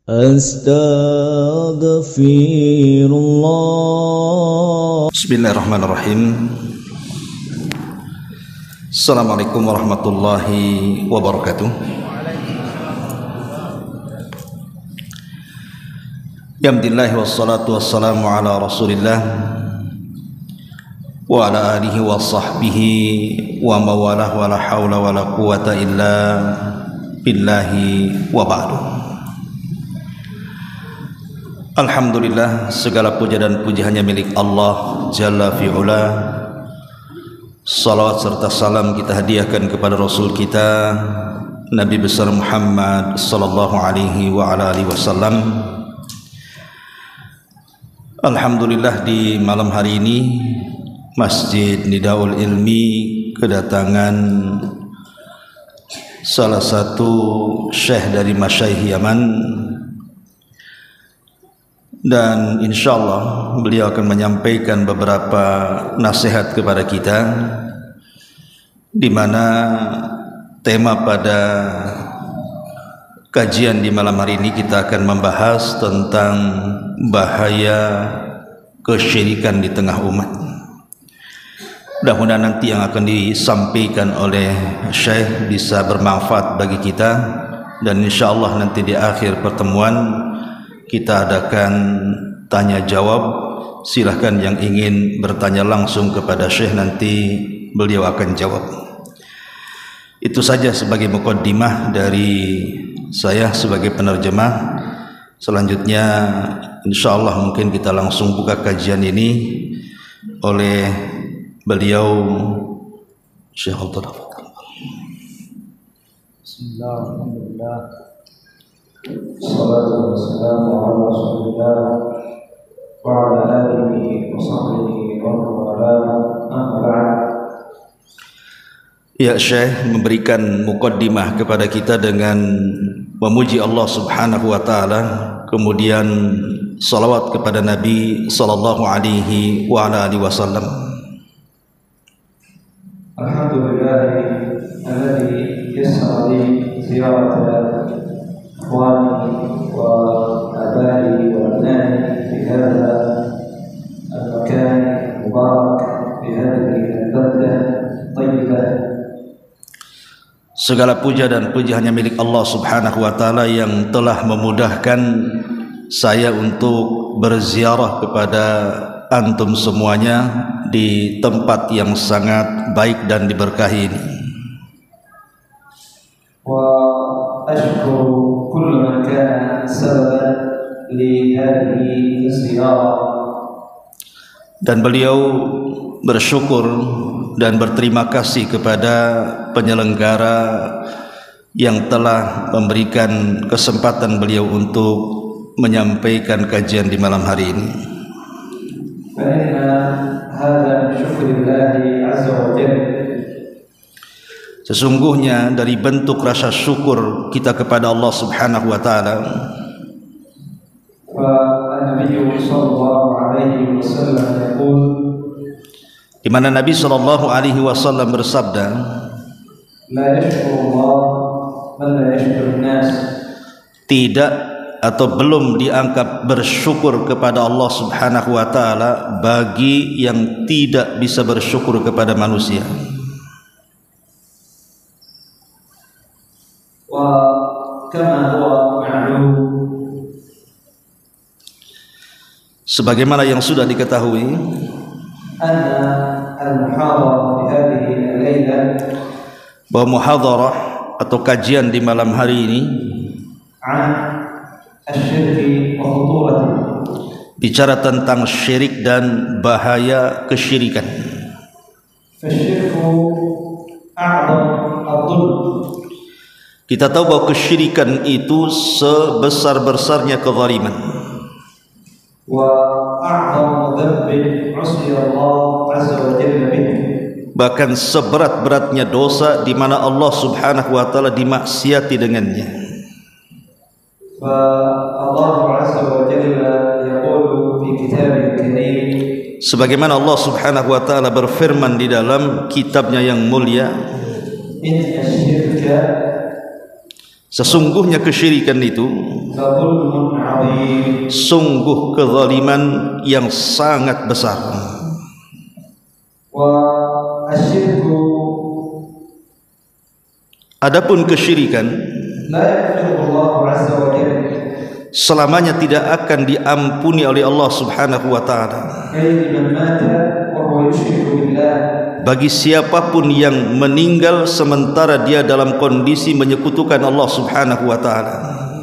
Astaghfirullah. Bismillahirrahmanirrahim. Assalamualaikum warahmatullahi wabarakatuh. Alhamdulillah wassalatu wassalamu ala Rasulillah wa ala alihi wa sahbihi wa mawalah wa la hawla wa la quwata illa billahi wa ba'du. Alhamdulillah, segala puja dan puji hanya milik Allah Jalla fi'ula. Salawat serta salam kita hadiahkan kepada Rasul kita Nabi besar Muhammad sallallahu alaihi wa ala alihi wasallam. Alhamdulillah, di malam hari ini Masjid Nidaul Ilmi kedatangan salah satu syekh dari masyayikh Yaman, dan insyaallah beliau akan menyampaikan beberapa nasihat kepada kita, di mana tema pada kajian di malam hari ini kita akan membahas tentang bahaya kesyirikan di tengah umat. Mudah-mudahan nanti yang akan disampaikan oleh Syekh bisa bermanfaat bagi kita, dan insyaallah nanti di akhir pertemuan kita adakan tanya jawab. Silahkan yang ingin bertanya langsung kepada Syekh, nanti beliau akan jawab. Itu saja sebagai muqaddimah dari saya sebagai penerjemah. Selanjutnya insyaallah mungkin kita langsung buka kajian ini oleh beliau Syekh Abdullah. Bismillah, alhamdulillah, salatu wassalamu ala Rasulillah wa ala alihi wa sahbihi wa wala, amma ba'd. Ya, Syekh memberikan muqaddimah kepada kita dengan memuji Allah Subhanahu wa taala, kemudian salawat kepada Nabi sallallahu alaihi wa ala alihi wasallam. Alhamdulillah alladzi yassara li ziyarata ikhwani wa abai wa abnai fi hadha al-makan mubarak fi hadhihi al-baldah tayyibah. Segala puja dan puji hanya milik Allah Subhanahu wa taala yang telah memudahkan saya untuk berziarah kepada antum semuanya di tempat yang sangat baik dan diberkahi ini. Wa ashkuru kull man kana sababan li hadhihi ziyarah. Dan beliau bersyukur dan berterima kasih kepada penyelenggara yang telah memberikan kesempatan beliau untuk menyampaikan kajian di malam hari ini. Sesungguhnya dari bentuk rasa syukur kita kepada Allah Subhanahu wa taala, di mana Nabi sallallahu alaihi wasallam bersabda, tidak atau belum dianggap bersyukur kepada Allah Subhanahu wa taala bagi yang tidak bisa bersyukur kepada manusia. Sebagaimana yang sudah diketahui, bahwa muhadharah atau kajian di malam hari ini bicara tentang syirik dan bahaya kesyirikan. Kita tahu bahwa kesyirikan itu sebesar-besarnya kezaliman, bahkan seberat-beratnya dosa di mana Allah Subhanahu wa taala dimaksiati dengannya. Sebagaimana Allah Subhanahu wa taala berfirman di dalam kitabnya yang mulia, Sesungguhnya kesyirikan itu لظلم عظيم sungguh kezaliman yang sangat besar. والشرك Adapun kesyirikan لا يغفره الله عز وجل selamanya tidak akan diampuni oleh Allah Subhanahu wa taala أي لمن مات وهو يشرك بالله bagi siapapun yang meninggal sementara dia dalam kondisi menyekutukan Allah Subhanahu wa taala.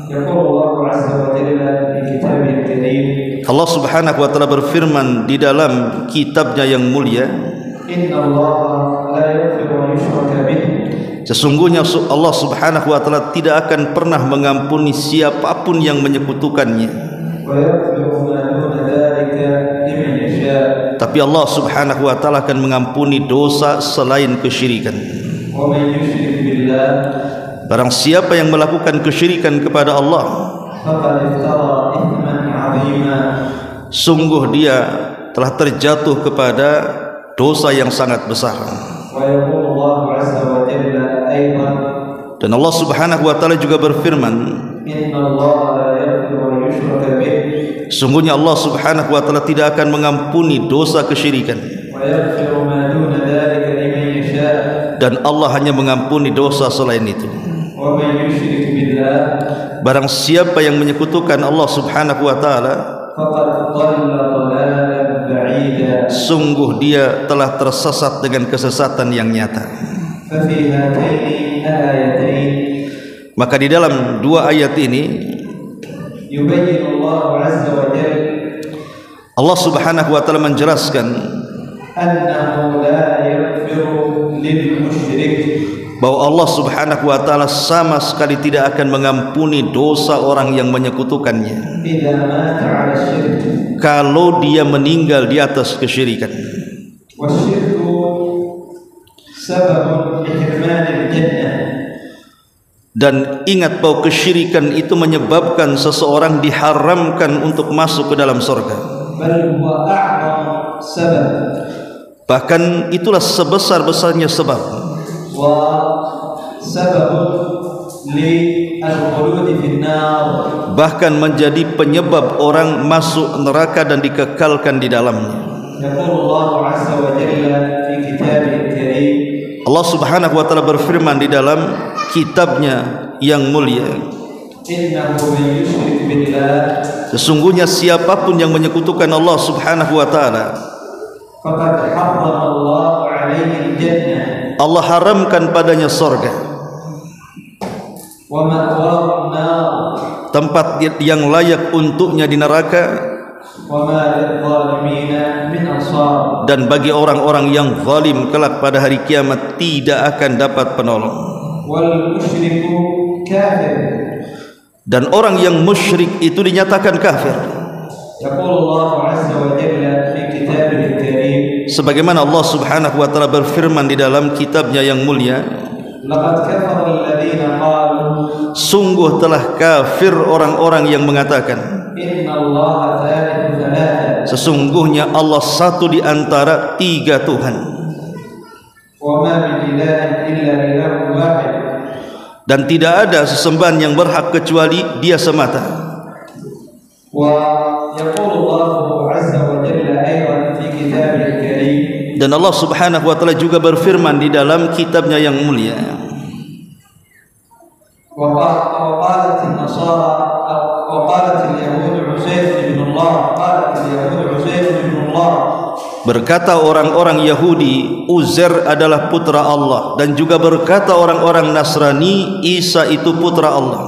يقول الله عز وجل في كتابه الكريم Allah Subhanahu wa taala berfirman di dalam kitabnya yang mulia, إن الله لا يغفر أن يشرك به sesungguhnya Allah Subhanahu wa taala tidak akan pernah mengampuni siapapun yang menyekutukannya, ويغفر ما دون ذلك لمن يشاء tapi Allah Subhanahu wa taala akan mengampuni dosa selain kesyirikan. ومن يشرك بالله Barang siapa yang melakukan kesyirikan kepada Allah, فقد افترى إثما عظيما sungguh dia telah terjatuh kepada dosa yang sangat besar. ويقول الله عز وجل أيضا Dan Allah Subhanahu wa taala juga berfirman, إن الله لا يغفر أن يشرك به sungguhnya Allah Subhanahu wa taala tidak akan mengampuni dosa kesyirikan, ويغفر ما دون ذلك لمن يشاء dan Allah hanya mengampuni dosa selain itu. ومن يشرك بالله Barang siapa yang menyekutukan Allah Subhanahu wa taala, فقد ضل ضلالا بعيدا sungguh dia telah tersesat dengan kesesatan yang nyata. ففي هاتين الآيتين Maka di dalam dua ayat ini يبين الله عز وجل Allah Subhanahu wa taala menjelaskan أنه لا يغفر للمشرك bahwa Allah Subhanahu wa taala sama sekali tidak akan mengampuni dosa orang yang menyekutukannya إذا مات على الشرك kalau dia meninggal di atas kesyirikan. والشرك سبب لحرمان الجنة Dan ingat bahwa kesyirikan itu menyebabkan seseorang diharamkan untuk masuk ke dalam surga. بل هو أعظم سبب Bahkan itulah sebesar-besarnya sebab وسبب للخلود في النار bahkan menjadi penyebab orang masuk neraka dan dikekalkan di dalamnya. يقول الله عز وجل في كتابه الكريم Allah Subhanahu wa taala berfirman di dalam kitabnya yang mulia, إنه من يشرك بالله sesungguhnya siapapun yang menyekutukan Allah Subhanahu wa taala, فقد حرم الله عليه الجنة Allah haramkan padanya surga, ومأواه النار tempat yang layak untuknya di neraka, وما للظالمين من أنصار dan bagi orang-orang yang zalim kelak pada hari kiamat tidak akan dapat penolong. والمشرك كافر Dan orang yang musyrik itu dinyatakan kafir, يقول الله عز وجل في كتابه الكريم sebagaimana Allah Subhanahu wa taala berfirman di dalam kitabnya yang mulia, لقد كفر الذين قالوا sungguh telah kafir orang-orang yang mengatakan إن الله ثالث ثلاثة sesungguhnya Allah satu di antara tiga Tuhan, وما من إله إلا إله واحد dan tidak ada sesembahan yang berhak kecuali Dia semata. ويقول الله عز وجل أيضا في كتابه الكريم Dan Allah Subhanahu wa taala juga berfirman di dalam kitabnya yang mulia, وقالت النصارى وقالت اليهود عزير ابن الله قالت اليهود عزير ابن الله berkata orang-orang Yahudi Uzair adalah putra Allah, dan juga berkata orang-orang Nasrani Isa itu putra Allah,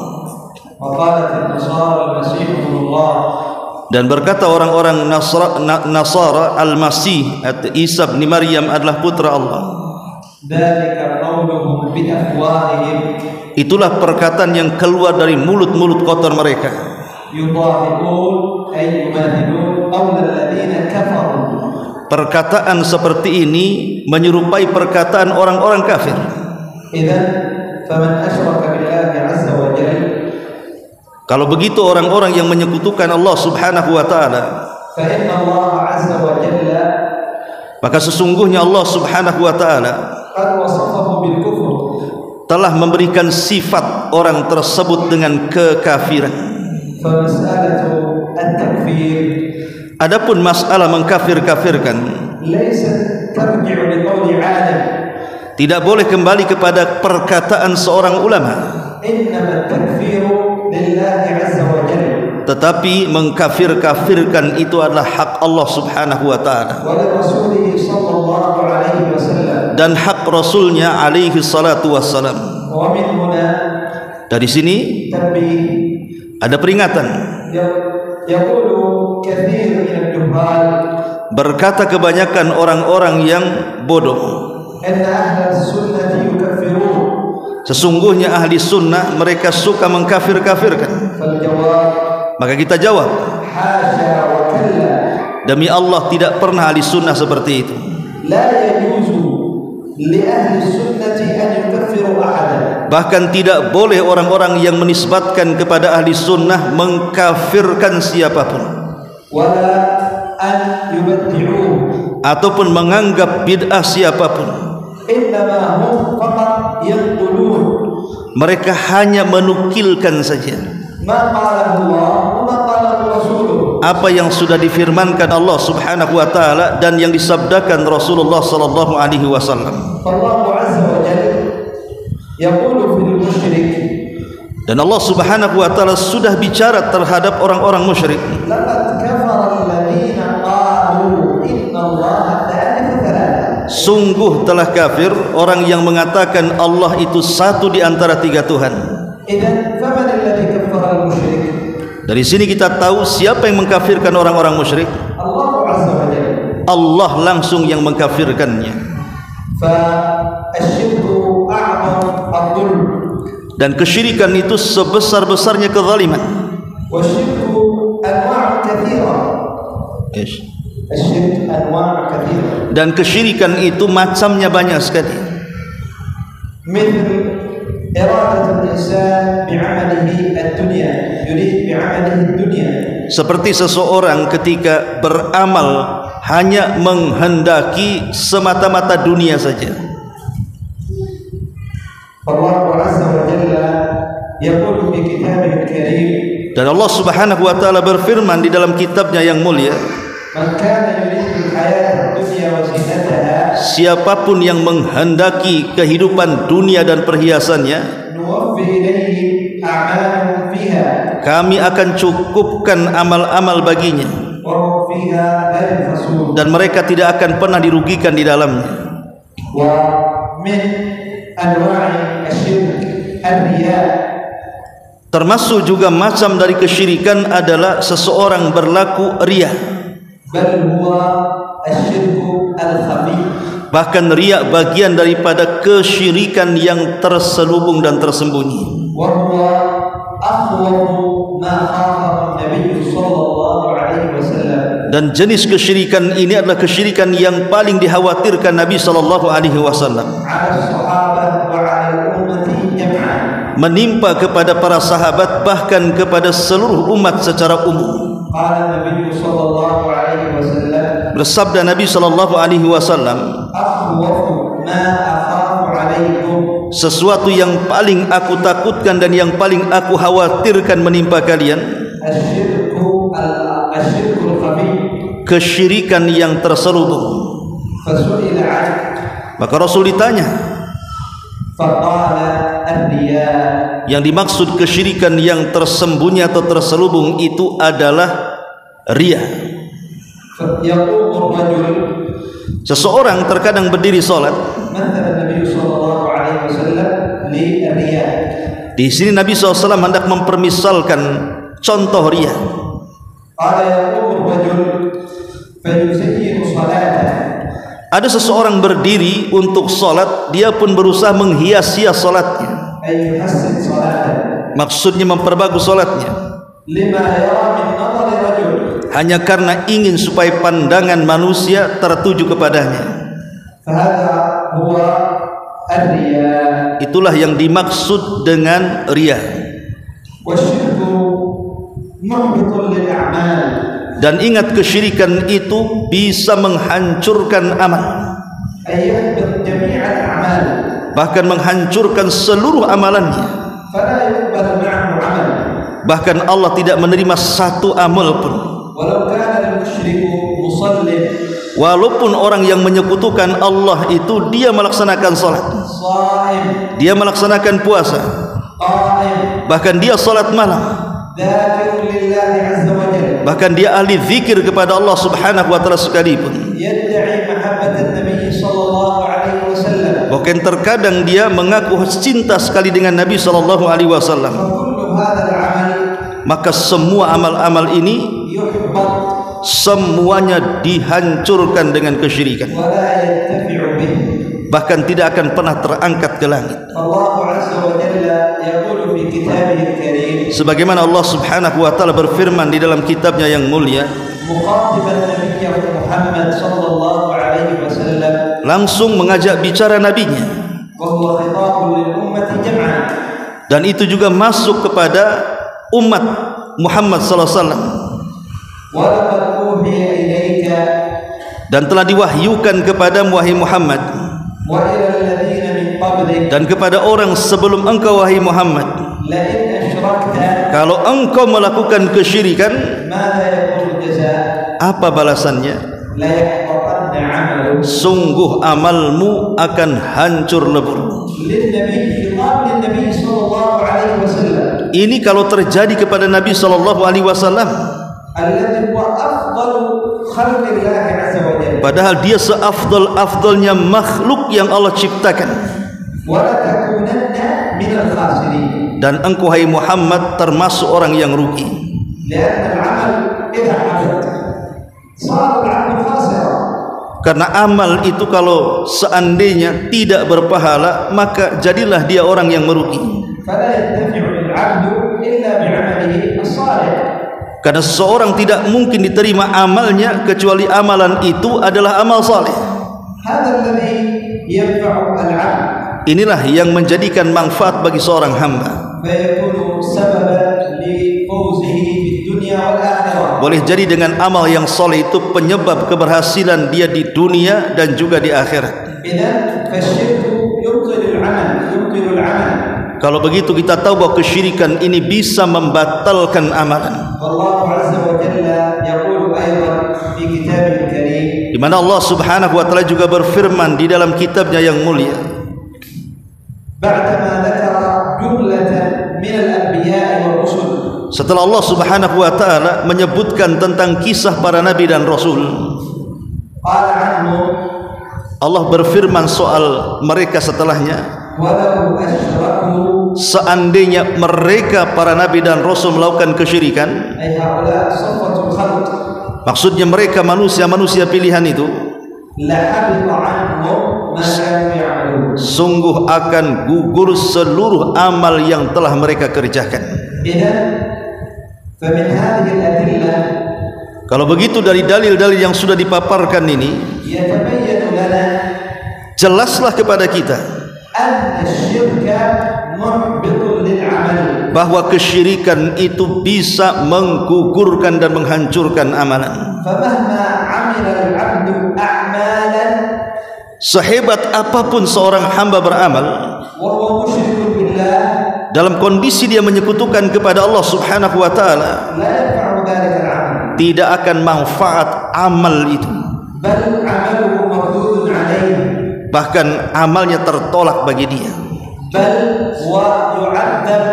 وقالت النصارى المسيح ابن الله dan berkata orang-orang Nasara Al-Masih atau Isa bin Maryam adalah putra Allah. ذلك قولهم بأفواههم Itulah perkataan yang keluar dari mulut-mulut kotor mereka, يضاهئون أي يماثلون قول الذين كفروا. perkataan seperti ini menyerupai perkataan orang-orang kafir. إذن فمن أشرك بالله عز وجل Kalau begitu orang-orang yang menyekutukan Allah Subhanahu wa taala, فإن الله عز وجل maka sesungguhnya Allah Subhanahu wa taala قد وصفه بالكفر telah memberikan sifat orang tersebut dengan kekafiran. فمسألة التكفير Adapun masalah mengkafir-kafirkan ليست ترجع لقول عالم, tidak boleh kembali kepada perkataan seorang ulama, إنما التكفير لله عز وجل, tetapi mengkafir-kafirkan itu adalah hak Allah Subhanahu wa taala ولرسوله صلى الله عليه وسلم. dan hak Rasulnya alaihi salatu wassalam. ومن هنا Dari sini تنبيه, ada peringatan. يقول كثير من الجهال Berkata kebanyakan orang-orang yang bodoh, أن أهل السنة يكفرون. sesungguhnya ahli sunnah mereka suka mengkafir-kafirkan. فالجواب Maka kita jawab, حاشا وكلا, demi Allah tidak pernah ahli sunnah seperti itu. لا يجوز لأهل السنة أن يكفروا أحدا. Bahkan tidak boleh orang-orang yang menisbatkan kepada ahli sunnah mengkafirkan siapapun, ولا أن يبدعوه, ataupun menganggap bid'ah siapapun. إنما هم فقط ينقلون Mereka hanya menukilkan saja ما قاله الله وما قاله رسوله. apa yang sudah difirmankan Allah Subhanahu wa taala dan yang disabdakan Rasulullah sallallahu alaihi wasallam. فالله عز وجل يقول في المشرك, Dan Allah Subhanahu wa taala sudah bicara terhadap orang-orang musyrik. لقد كفر الذين قالوا إن الله ثالث ثلاثة. Sungguh telah kafir orang yang mengatakan Allah itu satu di antara tiga Tuhan. إذن فمن الذي كفر المشرك؟ Dari sini kita tahu siapa yang mengkafirkan orang-orang musyrik. الله عز وجل. Allah langsung yang mengkafirkannya. فالشرك أعظم الظلم, Dan kesyirikan itu sebesar-besarnya kezaliman. والشرك أنواع كثيرة. الشرك أنواع كثيرة. Dan kesyirikan itu macamnya banyak sekali. مثل إرادة الإنسان بعمله الدنيا, يريد بعمله الدنيا. Seperti seseorang ketika beramal hanya menghendaki semata-mata dunia saja. فالله عز وجل يقول في كتابه الكريم, Dan Allah Subhanahu wa taala berfirman di dalam kitabnya yang mulia, من كان يريد الحياة الدنيا وزينتها siapapun yang menghendaki kehidupan dunia dan perhiasannya, نوفي إليهم أعمالهم فيها kami akan cukupkan amal-amal baginya وهم فيها لا ينقصون. dan mereka tidak akan pernah dirugikan di dalamnya. ومن أنواع الشرك الرياء, Termasuk juga macam dari kesyirikan adalah seseorang berlaku riya. بل هو الشرك الخفي, Bahkan riya bagian daripada kesyirikan yang terselubung dan tersembunyi. وهو أخوف ما خافه النبي صلى الله عليه وسلم. Dan jenis kesyirikan ini adalah kesyirikan yang paling dikhawatirkan Nabi sallallahu alaihi wasallam, على الصحابة وعلى الأمة جمعا. menimpa kepada para sahabat bahkan kepada seluruh umat secara umum. قال النبي صلى الله عليه وسلم, Bersabda Nabi sallallahu alaihi wasallam, أخوف ما أخاف عليكم sesuatu yang paling aku takutkan dan yang paling aku khawatirkan menimpa kalian, الشرك الخفي. kesyirikan yang terselubung. فسئل عنه Maka Rasul ditanya, فقال الرياء. yang dimaksud kesyirikan yang tersembunyi atau terselubung itu adalah riya. يقوم الرجل, Seseorang terkadang berdiri salat. مثل النبي صلى الله عليه وسلم للرياء. Di sini Nabi SAW hendak mempermisalkan contoh riya. قال يقوم الرجل فيزين صلاته. Ada seseorang berdiri untuk salat, dia pun berusaha menghias-hias salatnya. أي يحسن صلاته. Maksudnya memperbagus salatnya. لما يرى من نظر رجل. Hanya karena ingin supaya pandangan manusia tertuju kepadanya. فهذا هو الرياء. Itulah yang dimaksud dengan riya. والشرك محبط للأعمال. Dan ingat, kesyirikan itu bisa menghancurkan amal. أي يحبط جميع الأعمال. bahkan menghancurkan seluruh amalannya. فلا يقبل معه عمل. Bahkan Allah tidak menerima satu amal pun. ولو كان المشرك مصل Walaupun orang yang menyekutukan Allah itu dia melaksanakan salat, صائم dia melaksanakan puasa, قائم bahkan dia salat malam, ذاكر لله عز وجل, bahkan dia ahli zikir kepada Allah Subhanahu wa taala sekalipun. يدعي محبة النبي صلى الله عليه وسلم, Bahkan terkadang dia mengaku cinta sekali dengan Nabi sallallahu alaihi wasallam. فكل هذا العمل Maka semua amal-amal ini يحبط semuanya dihancurkan dengan kesyirikan, ولا ينتفع به. bahkan tidak akan pernah terangkat ke langit. فالله عز وجل يقول في كتابه الكريم Sebagaimana Allah Subhanahu wa taala berfirman di dalam kitabnya yang mulia, مخاطبا نبيه محمد صلى الله عليه وسلم, langsung mengajak bicara nabinya, وهو خطاب للأمة جمعا, dan itu juga masuk kepada umat Muhammad sallallahu alaihi wasallam. ولقد أوحي إليك Dan telah diwahyukan kepada wahai Muhammad وإلى الذين من قبلك dan kepada orang sebelum engkau wahai Muhammad, لئن أشركت kalau engkau melakukan kesyirikan, ماذا يكون الجزاء؟ apa balasannya? ليحبطن عملك. Sungguh amalmu akan hancur lebur. للنبي، خطاب للنبي صلى الله عليه وسلم Ini kalau terjadi kepada Nabi sallallahu alaihi wasallam, الذي هو أفضل خلق الله عز وجل, padahal dia seafdal-afdalnya makhluk yang Allah ciptakan. ولتكونن من الخاسرين, Dan engkau hai Muhammad termasuk orang yang rugi. لأن العمل إذا حدث صار العبد خاسرا. Karena amal itu kalau seandainya tidak berpahala, maka jadilah dia orang yang merugi. فلا ينتفع العبد إلا بعمله الصالح. Karena seseorang tidak mungkin diterima amalnya kecuali amalan itu adalah amal saleh. هذا الذي ينفع العبد, Inilah yang menjadikan manfaat bagi seorang hamba. فيكون سببا لفوزه في الدنيا والآخرة. Boleh jadi dengan amal yang saleh itu penyebab keberhasilan dia di dunia dan juga di akhirat. إذن فالشرك يبطل العمل، يبطل العمل. Kalau begitu kita tahu bahwa kesyirikan ini bisa membatalkan amalan. والله عز وجل يقول أيضا في كتابه الكريم, Di mana Allah Subhanahu wa taala juga berfirman di dalam kitabnya yang mulia, بعدما ذكر جملة من الأنبياء والرسل, setelah Allah Subhanahu wa taala menyebutkan tentang kisah para nabi dan rasul, قال عنهم Allah berfirman soal mereka setelahnya, ولو أشركوا, seandainya mereka para nabi dan rasul melakukan kesyirikan, أي هؤلاء صفة الخلق, maksudnya mereka manusia-manusia pilihan itu, لحبط عنهم ما كانوا يعملون. sungguh akan gugur seluruh amal yang telah mereka kerjakan. إذن فمن هذه الأدلة Kalau begitu dari dalil-dalil yang sudah dipaparkan ini, يتبين لنا jelaslah kepada kita أن الشرك محبط للعمل. bahwa kesyirikan itu bisa menggugurkan dan menghancurkan amalan. فمهما عمل العبد أعمالا Sehebat apapun seorang hamba beramal, وهو مشرك بالله dalam kondisi dia menyekutukan kepada Allah Subhanahu wa taala, لا ينفع ذلك العمل، tidak akan manfaat amal itu, بل عمله مردود عليه، bahkan amalnya tertolak bagi dia, بل ويعذب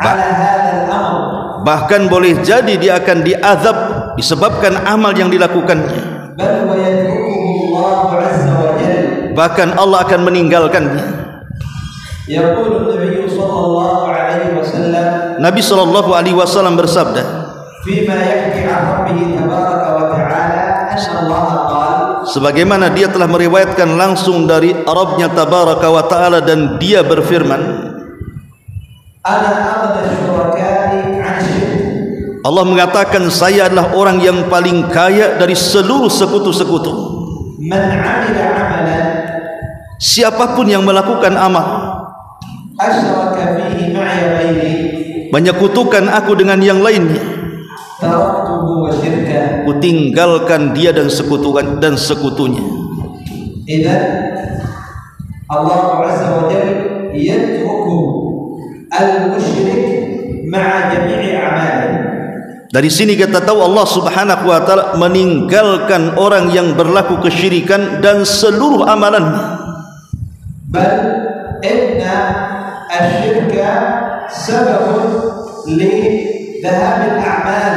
على هذا الأمر، bahkan boleh jadi dia akan diazab disebabkan amal yang dilakukannya, بل ويتركه الله عز وجل. bahkan Allah akan meninggalkannya. يقول النبي صلى الله عليه وسلم Nabi sallallahu alaihi wasallam bersabda فيما يحكي عن ربه تبارك وتعالى أن الله قال, sebagaimana dia telah meriwayatkan langsung dari Rabbnya tabaraka wa taala, dan dia berfirman, أنا أغنى الشركاء عن الشرك. Allah mengatakan, saya adalah orang yang paling kaya dari seluruh sekutu-sekutu. من عمل عملا Siapapun yang melakukan amal أشرك فيه معي غيري menyekutukan aku dengan yang lainnya, تركته وشركه. kutinggalkan dia dan sekutunya. إذن Allah Azza wa Jalla yatruku al-musyrik ma'a jami'i a'malihi. Dari sini kita tahu Allah Subhanahu wa taala meninggalkan orang yang berlaku kesyirikan dan seluruh amalannya. Bal inna asy-syirka sababun li dhahabil a'mal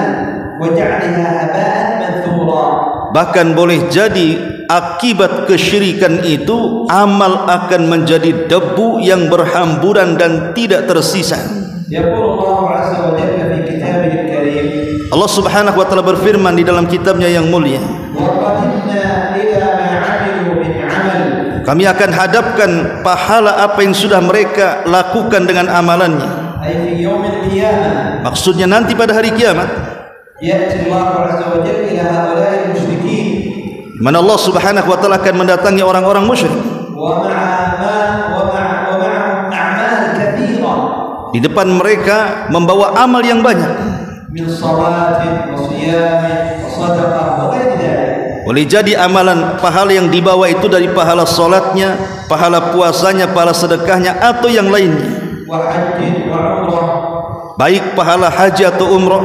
wa ja'liha haba'an manthura. Bahkan boleh jadi akibat kesyirikan itu amal akan menjadi debu yang berhamburan dan tidak tersisa. Yaqulu Allah Azza wa Jalla fi kitabihil karim. Allah Subhanahu wa taala berfirman di dalam kitabnya yang mulia, kami akan hadapkan pahala apa yang sudah mereka lakukan dengan amalannya. Maksudnya nanti pada hari kiamat, mana Allah Subhanahu wa taala akan mendatangi orang-orang musyrik di depan mereka membawa amal yang banyak. Boleh jadi amalan pahala yang dibawa itu dari pahala salatnya, pahala puasanya, pahala sedekahnya atau yang lainnya. Baik pahala haji atau umrah.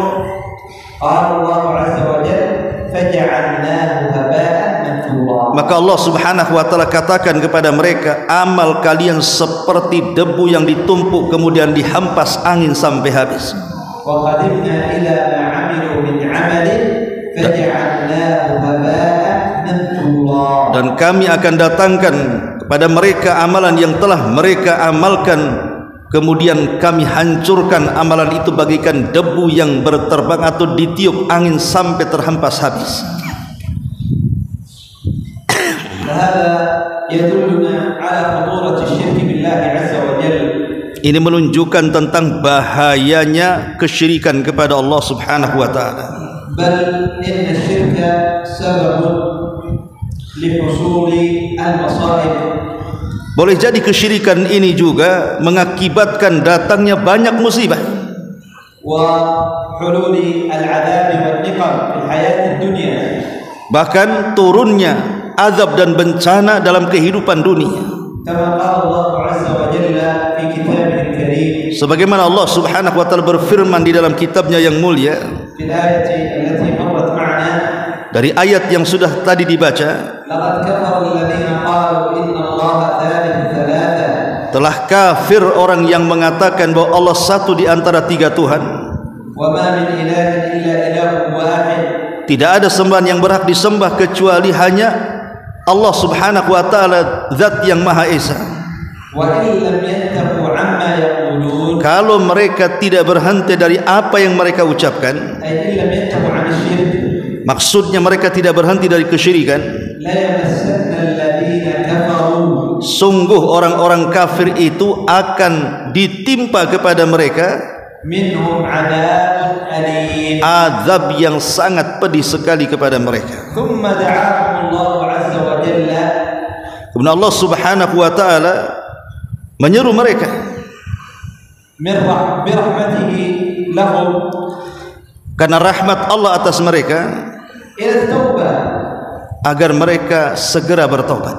Maka Allah Subhanahu wa taala katakan kepada mereka, amal kalian seperti debu yang ditumpuk kemudian dihempas angin sampai habis. Dan kami akan datangkan kepada mereka amalan yang telah mereka amalkan, kemudian kami hancurkan amalan itu bagaikan debu yang berterbang atau ditiup angin sampai terhempas habis. Ini menunjukkan tentang bahayanya kesyirikan kepada Allah Subhanahu wa taala. Bal inna syirka sababun li husuli al-masa'ib. Boleh jadi kesyirikan ini juga mengakibatkan datangnya banyak musibah. Wa hululi al-'adab wal niqam fil hayat dunya. Bahkan turunnya azab dan bencana dalam kehidupan dunia. Sebagaimana Allah Subhanahu wa taala berfirman di dalam kitabnya yang mulia dari ayat yang sudah tadi dibaca, telah kafir orang yang mengatakan bahwa Allah satu di antara tiga Tuhan. Tidak ada sembahan yang berhak disembah kecuali hanya Allah Subhanahu wa taala, zat yang Maha Esa. Kalau mereka tidak berhenti dari apa yang mereka ucapkan, maksudnya mereka tidak berhenti dari kesyirikan, sungguh orang-orang kafir itu akan ditimpa kepada mereka azab yang sangat pedih sekali kepada mereka. Kemudian Allah Subhanahu wa taala menyeru mereka karena rahmat Allah atas mereka agar mereka segera bertobat.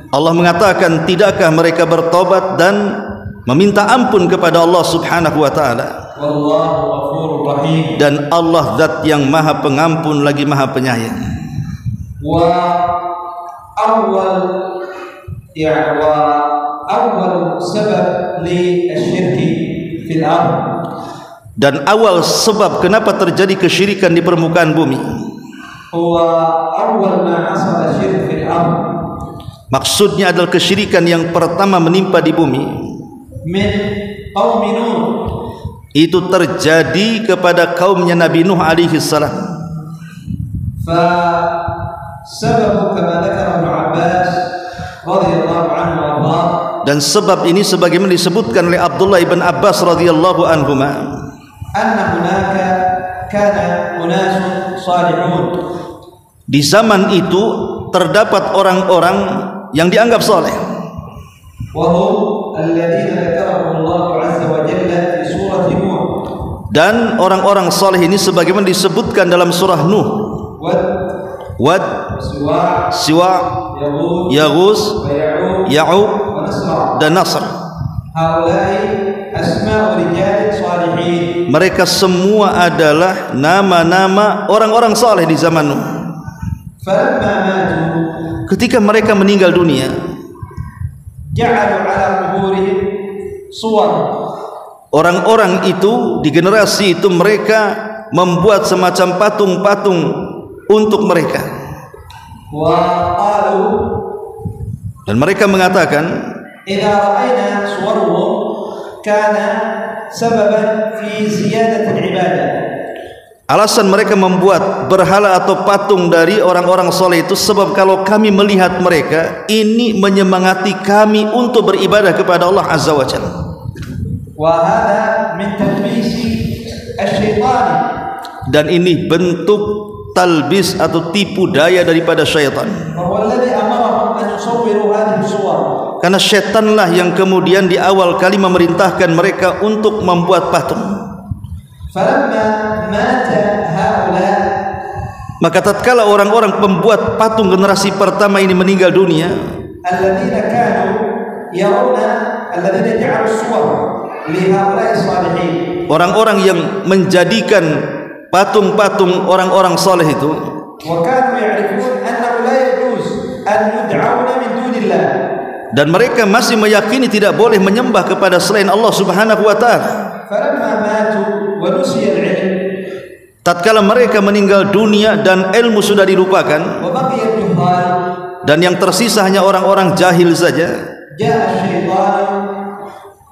Allah mengatakan, tidakkah mereka bertobat dan meminta ampun kepada Allah Subhanahu wa taala? Dan Allah zat yang Maha Pengampun lagi Maha Penyayang. Dan awal sebab kenapa terjadi kesyirikan di permukaan bumi, maksudnya adalah kesyirikan yang pertama menimpa di bumi itu terjadi kepada kaumnya Nabi Nuh alaihi salam. Dan sebab ini sebagaimana disebutkan oleh Abdullah ibn Abbas radhiyallahu anhuma, di zaman itu terdapat orang-orang yang dianggap soleh, dan orang-orang soleh ini sebagaimana disebutkan dalam surah Nuh, Wad, Siwa, Yaghus, Ya'uq dan Nasr. Mereka semua adalah nama-nama orang-orang saleh di zaman Nuh. Ketika mereka meninggal dunia, orang-orang itu di generasi itu mereka membuat semacam patung-patung untuk mereka. Dan mereka mengatakan, alasan mereka membuat berhala atau patung dari orang-orang soleh itu sebab kalau kami melihat mereka, ini menyemangati kami untuk beribadah kepada Allah Azza wa Jalla. Dan ini bentuk talbis atau tipu daya daripada syaitan. Karena syaitanlah yang kemudian di awal kali memerintahkan mereka untuk membuat patung. Maka tatkala orang-orang pembuat patung generasi pertama ini meninggal dunia, orang-orang yang menjadikan patung-patung orang-orang saleh itu, dan mereka masih meyakini tidak boleh menyembah kepada selain Allah Subhanahu wa taala. Tatkala mereka meninggal dunia dan ilmu sudah dilupakan, dan yang tersisa hanya orang-orang jahil saja,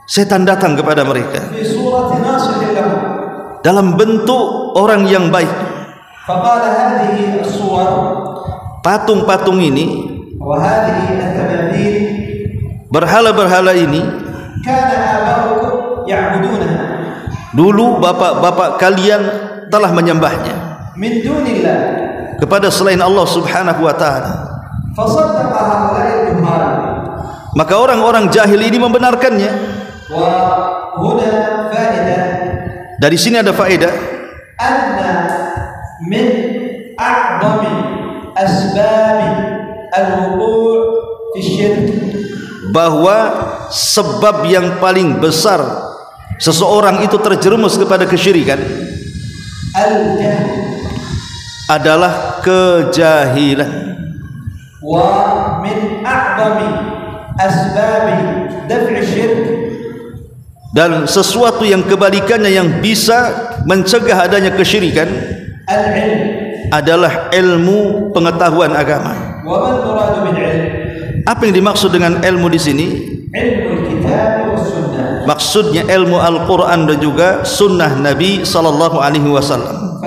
setan datang kepada mereka dalam bentuk orang yang baik. Patung-patung ini, berhala-berhala ini, dulu bapak-bapak kalian telah menyembahnya kepada selain Allah Subhanahu wa taala. Maka orang-orang jahil ini membenarkannya. Dari sini ada faedah bahwa sebab yang paling besar seseorang itu terjerumus kepada kesyirikan adalah kejahilan. Dan sesuatu yang kebalikannya yang bisa mencegah adanya kesyirikan adalah ilmu pengetahuan agama. Apa yang dimaksud dengan ilmu di sini? Maksudnya ilmu Al-Quran dan juga sunnah Nabi sallallahu alaihi wasallam.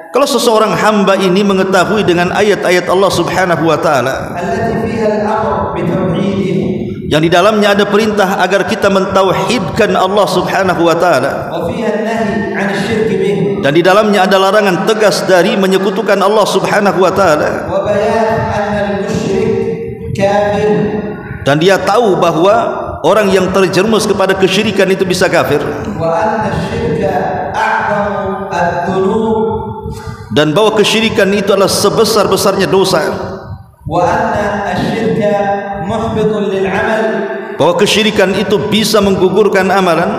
Kalau seseorang hamba ini mengetahui dengan ayat-ayat Allah Subhanahu wa taala yang di dalamnya ada perintah agar kita mentauhidkan Allah Subhanahu wa taala, dan di dalamnya ada larangan tegas dari menyekutukan Allah Subhanahu wa taala, dan dia tahu bahwa orang yang terjerumus kepada kesyirikan itu bisa kafir, dan bahwa kesyirikan itu adalah sebesar-besarnya dosa, bahwa kesyirikan itu bisa menggugurkan amalan,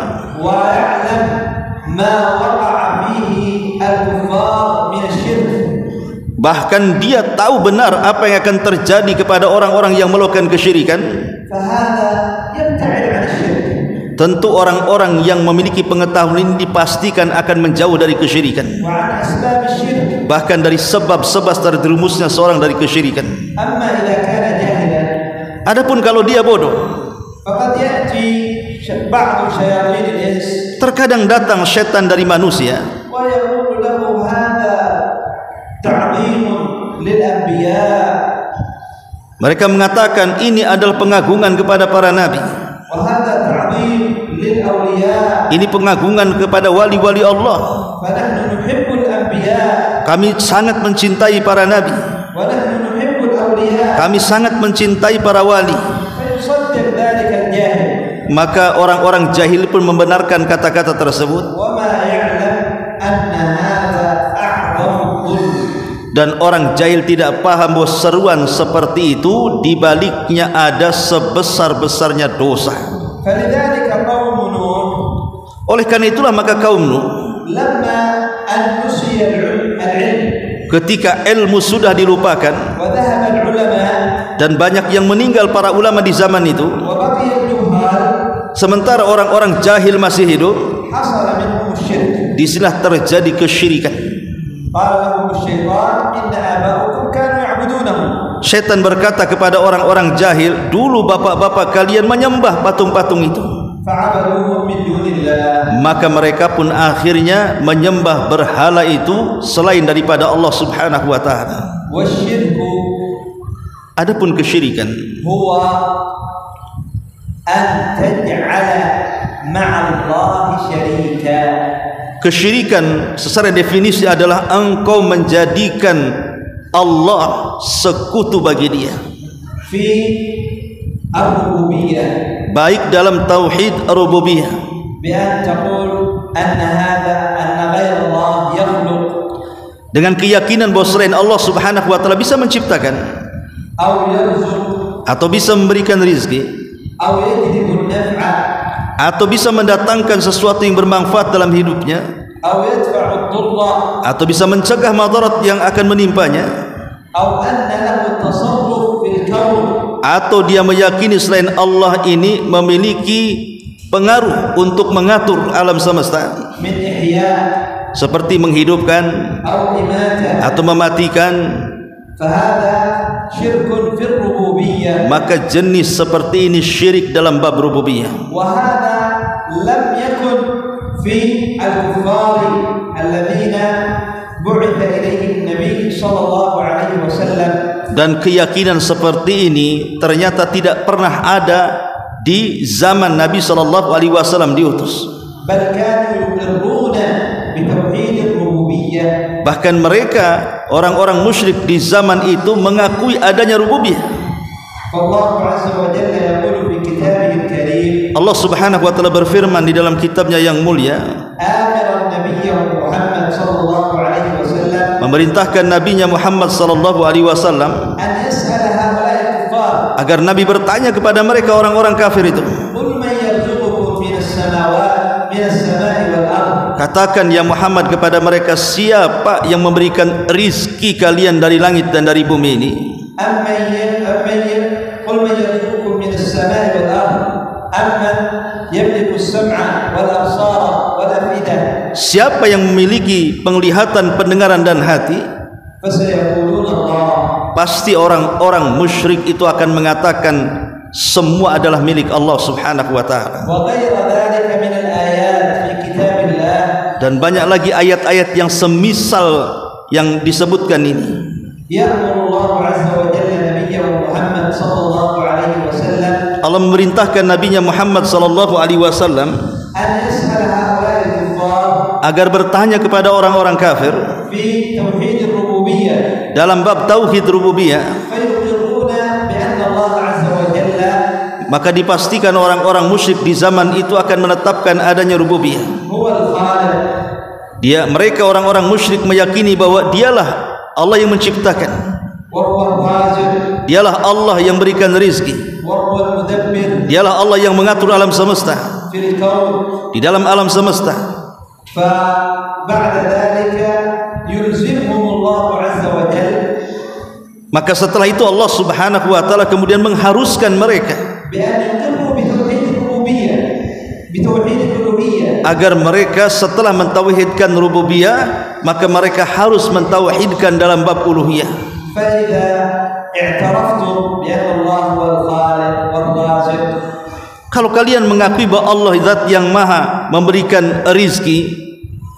bahkan dia tahu benar apa yang akan terjadi kepada orang-orang yang melakukan kesyirikan. Tentu orang-orang yang memiliki pengetahuan ini dipastikan akan menjauh dari kesyirikan, bahkan dari sebab-sebab terjerumusnya seorang dari kesyirikan. Adapun kalau dia bodoh, terkadang datang syaitan dari manusia mereka mengatakan ini adalah pengagungan kepada para nabi, ini pengagungan kepada wali-wali Allah. Kami sangat mencintai para nabi, kami sangat mencintai para wali. Maka orang-orang jahil pun membenarkan kata-kata tersebut. dan orang jahil tidak paham bahwa seruan seperti itu di baliknya ada sebesar-besarnya dosa. فلذلك قوم نوح Oleh karena itulah maka kaum Nuh لما أن نسي العلم ketika ilmu sudah dilupakan وذهب العلماء dan banyak yang meninggal para ulama di zaman itu, وبقي الجهال sementara orang-orang jahil masih hidup, حصل منهم الشرك. disinilah terjadi kesyirikan. قال لهم الشيطان إن آباءكم كانوا يعبدونهم. Syaitan berkata kepada orang-orang jahil, dulu bapak-bapak kalian menyembah patung-patung itu. فعبدوهم من دون الله. Maka mereka pun akhirnya menyembah berhala itu selain daripada Allah Subhanahu wa taala. والشرك Adapun kesyirikan هو أن تجعل مع الله شريكا. Kesyirikan secara definisi adalah engkau menjadikan Allah sekutu bagi dia, في الربوبية baik dalam tauhid rububiyah, بأن تقول أن غير الله يخلق dengan keyakinan bahwa selain Allah Subhanahu wa taala bisa menciptakan أو يرزق atau bisa memberikan rizki أو يجلب النفع atau bisa mendatangkan sesuatu yang bermanfaat dalam hidupnya أو يدفع الضر atau bisa mencegah madarat yang akan menimpanya, أو أن له التصرف في الكون atau dia meyakini selain Allah ini memiliki pengaruh untuk mengatur alam semesta من إحياء seperti menghidupkan أو إماتة atau mematikan, فهذا شرك في الربوبية. maka jenis seperti ini syirik dalam bab rububiyah. وهذا لم يكن في الكفار الذين بعث إليهم النبي صلى الله عليه وسلم. Dan keyakinan seperti ini ternyata tidak pernah ada di zaman Nabi sallallahu alaihi wasallam diutus. بل كانوا يقرون بتوحيد الربوبية. Bahkan mereka orang-orang musyrik di zaman itu mengakui adanya rububiyah. فالله عز وجل يقول في كتابه الكريم Allah Subhanahu wa taala berfirman di dalam kitabnya yang mulia, آمر النبي محمد صلى الله عليه وسلم memerintahkan nabinya Muhammad sallallahu alaihi wasallam أن يسأل هؤلاء الكفار agar Nabi bertanya kepada mereka orang-orang kafir itu, قل من يرزقكم من السماء والأرض. katakan ya Muhammad kepada mereka, siapa yang memberikan rizki kalian dari langit dan dari bumi ini? قل من يرزقكم من السماء والأرض أمن يملك السمع والأبصار والأفئدة. Siapa yang memiliki penglihatan, pendengaran dan hati? فسيقولون الله. Pasti orang-orang musyrik itu akan mengatakan semua adalah milik Allah Subhanahu wa taala. وغير ذلك من الآيات في كتاب الله. Dan banyak lagi ayat-ayat yang semisal yang disebutkan ini. يأمر الله عز وجل نبيه محمد صلى الله عليه وسلم Allah memerintahkan nabinya Muhammad sallallahu alaihi wasallam أن يسأل هؤلاء الكفار agar bertanya kepada orang-orang kafir في توحيد الربوبية. dalam bab tauhid rububiyah, فيقرون بأن الله عز وجل maka dipastikan orang-orang musyrik di zaman itu akan menetapkan adanya rububiyah. هو الخالق. Mereka orang-orang musyrik meyakini bahwa dialah Allah yang menciptakan, وهو الرازق. dialah Allah yang berikan rizki, وهو المدبر dialah Allah yang mengatur alam semesta, في الكون. di dalam alam semesta. فبعد ذلك يلزمهم الله عز وجل Maka setelah itu Allah Subhanahu wa taala kemudian mengharuskan mereka بأن يقروا بتوحيد الربوبية بتوحيد الألوهية. agar mereka setelah mentauhidkan rububiyah, maka mereka harus mentauhidkan dalam bab uluhiyah. فإذا اعترفتم بأن الله هو الخالق والرازق. Kalau kalian mengakui bahwa Allah zat yang maha memberikan rizki,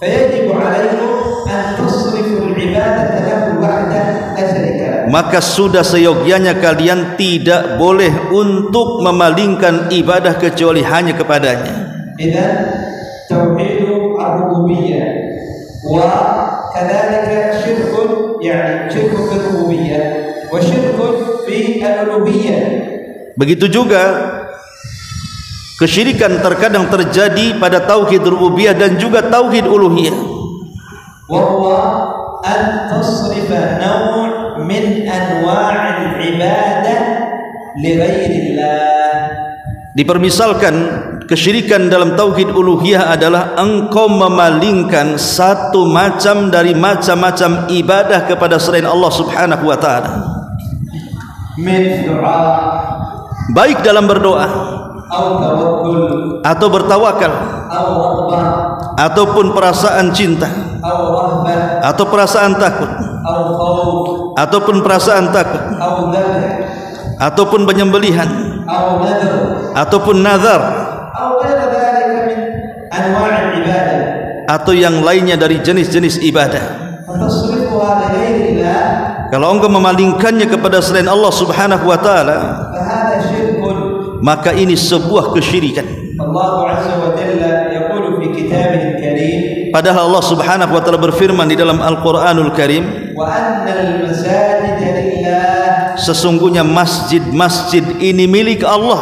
فيجب عليكم أن تصرفوا العبادة له وحده لا شريك له. maka sudah seyogyanya kalian tidak boleh untuk memalingkan ibadah kecuali hanya kepadanya. إذا توحيد الربوبية وكذلك شرك، يعني شرك في الربوبية وشرك في الألوهية. Begitu juga kesyirikan terkadang terjadi pada tauhid rububiyah dan juga tauhid uluhiyah. وهو أن تصرف نوع من أنواع العبادة لغير الله. Dipermisalkan kesyirikan dalam tauhid uluhiyah adalah engkau memalingkan satu macam dari macam-macam ibadah kepada selain Allah Subhanahu wa taala. Min du'a, baik dalam berdoa atau bertawakal ataupun perasaan cinta atau perasaan takut ataupun perasaan takut ataupun penyembelihan ataupun nazar atau yang lainnya dari jenis-jenis ibadah. Kalau engkau memalingkannya kepada selain Allah Subhanahu wa taala, maka ini sebuah kesyirikan. Padahal Allah Subhanahu wa taala berfirman di dalam Al-Qur'anul Karim, sesungguhnya masjid-masjid ini milik Allah,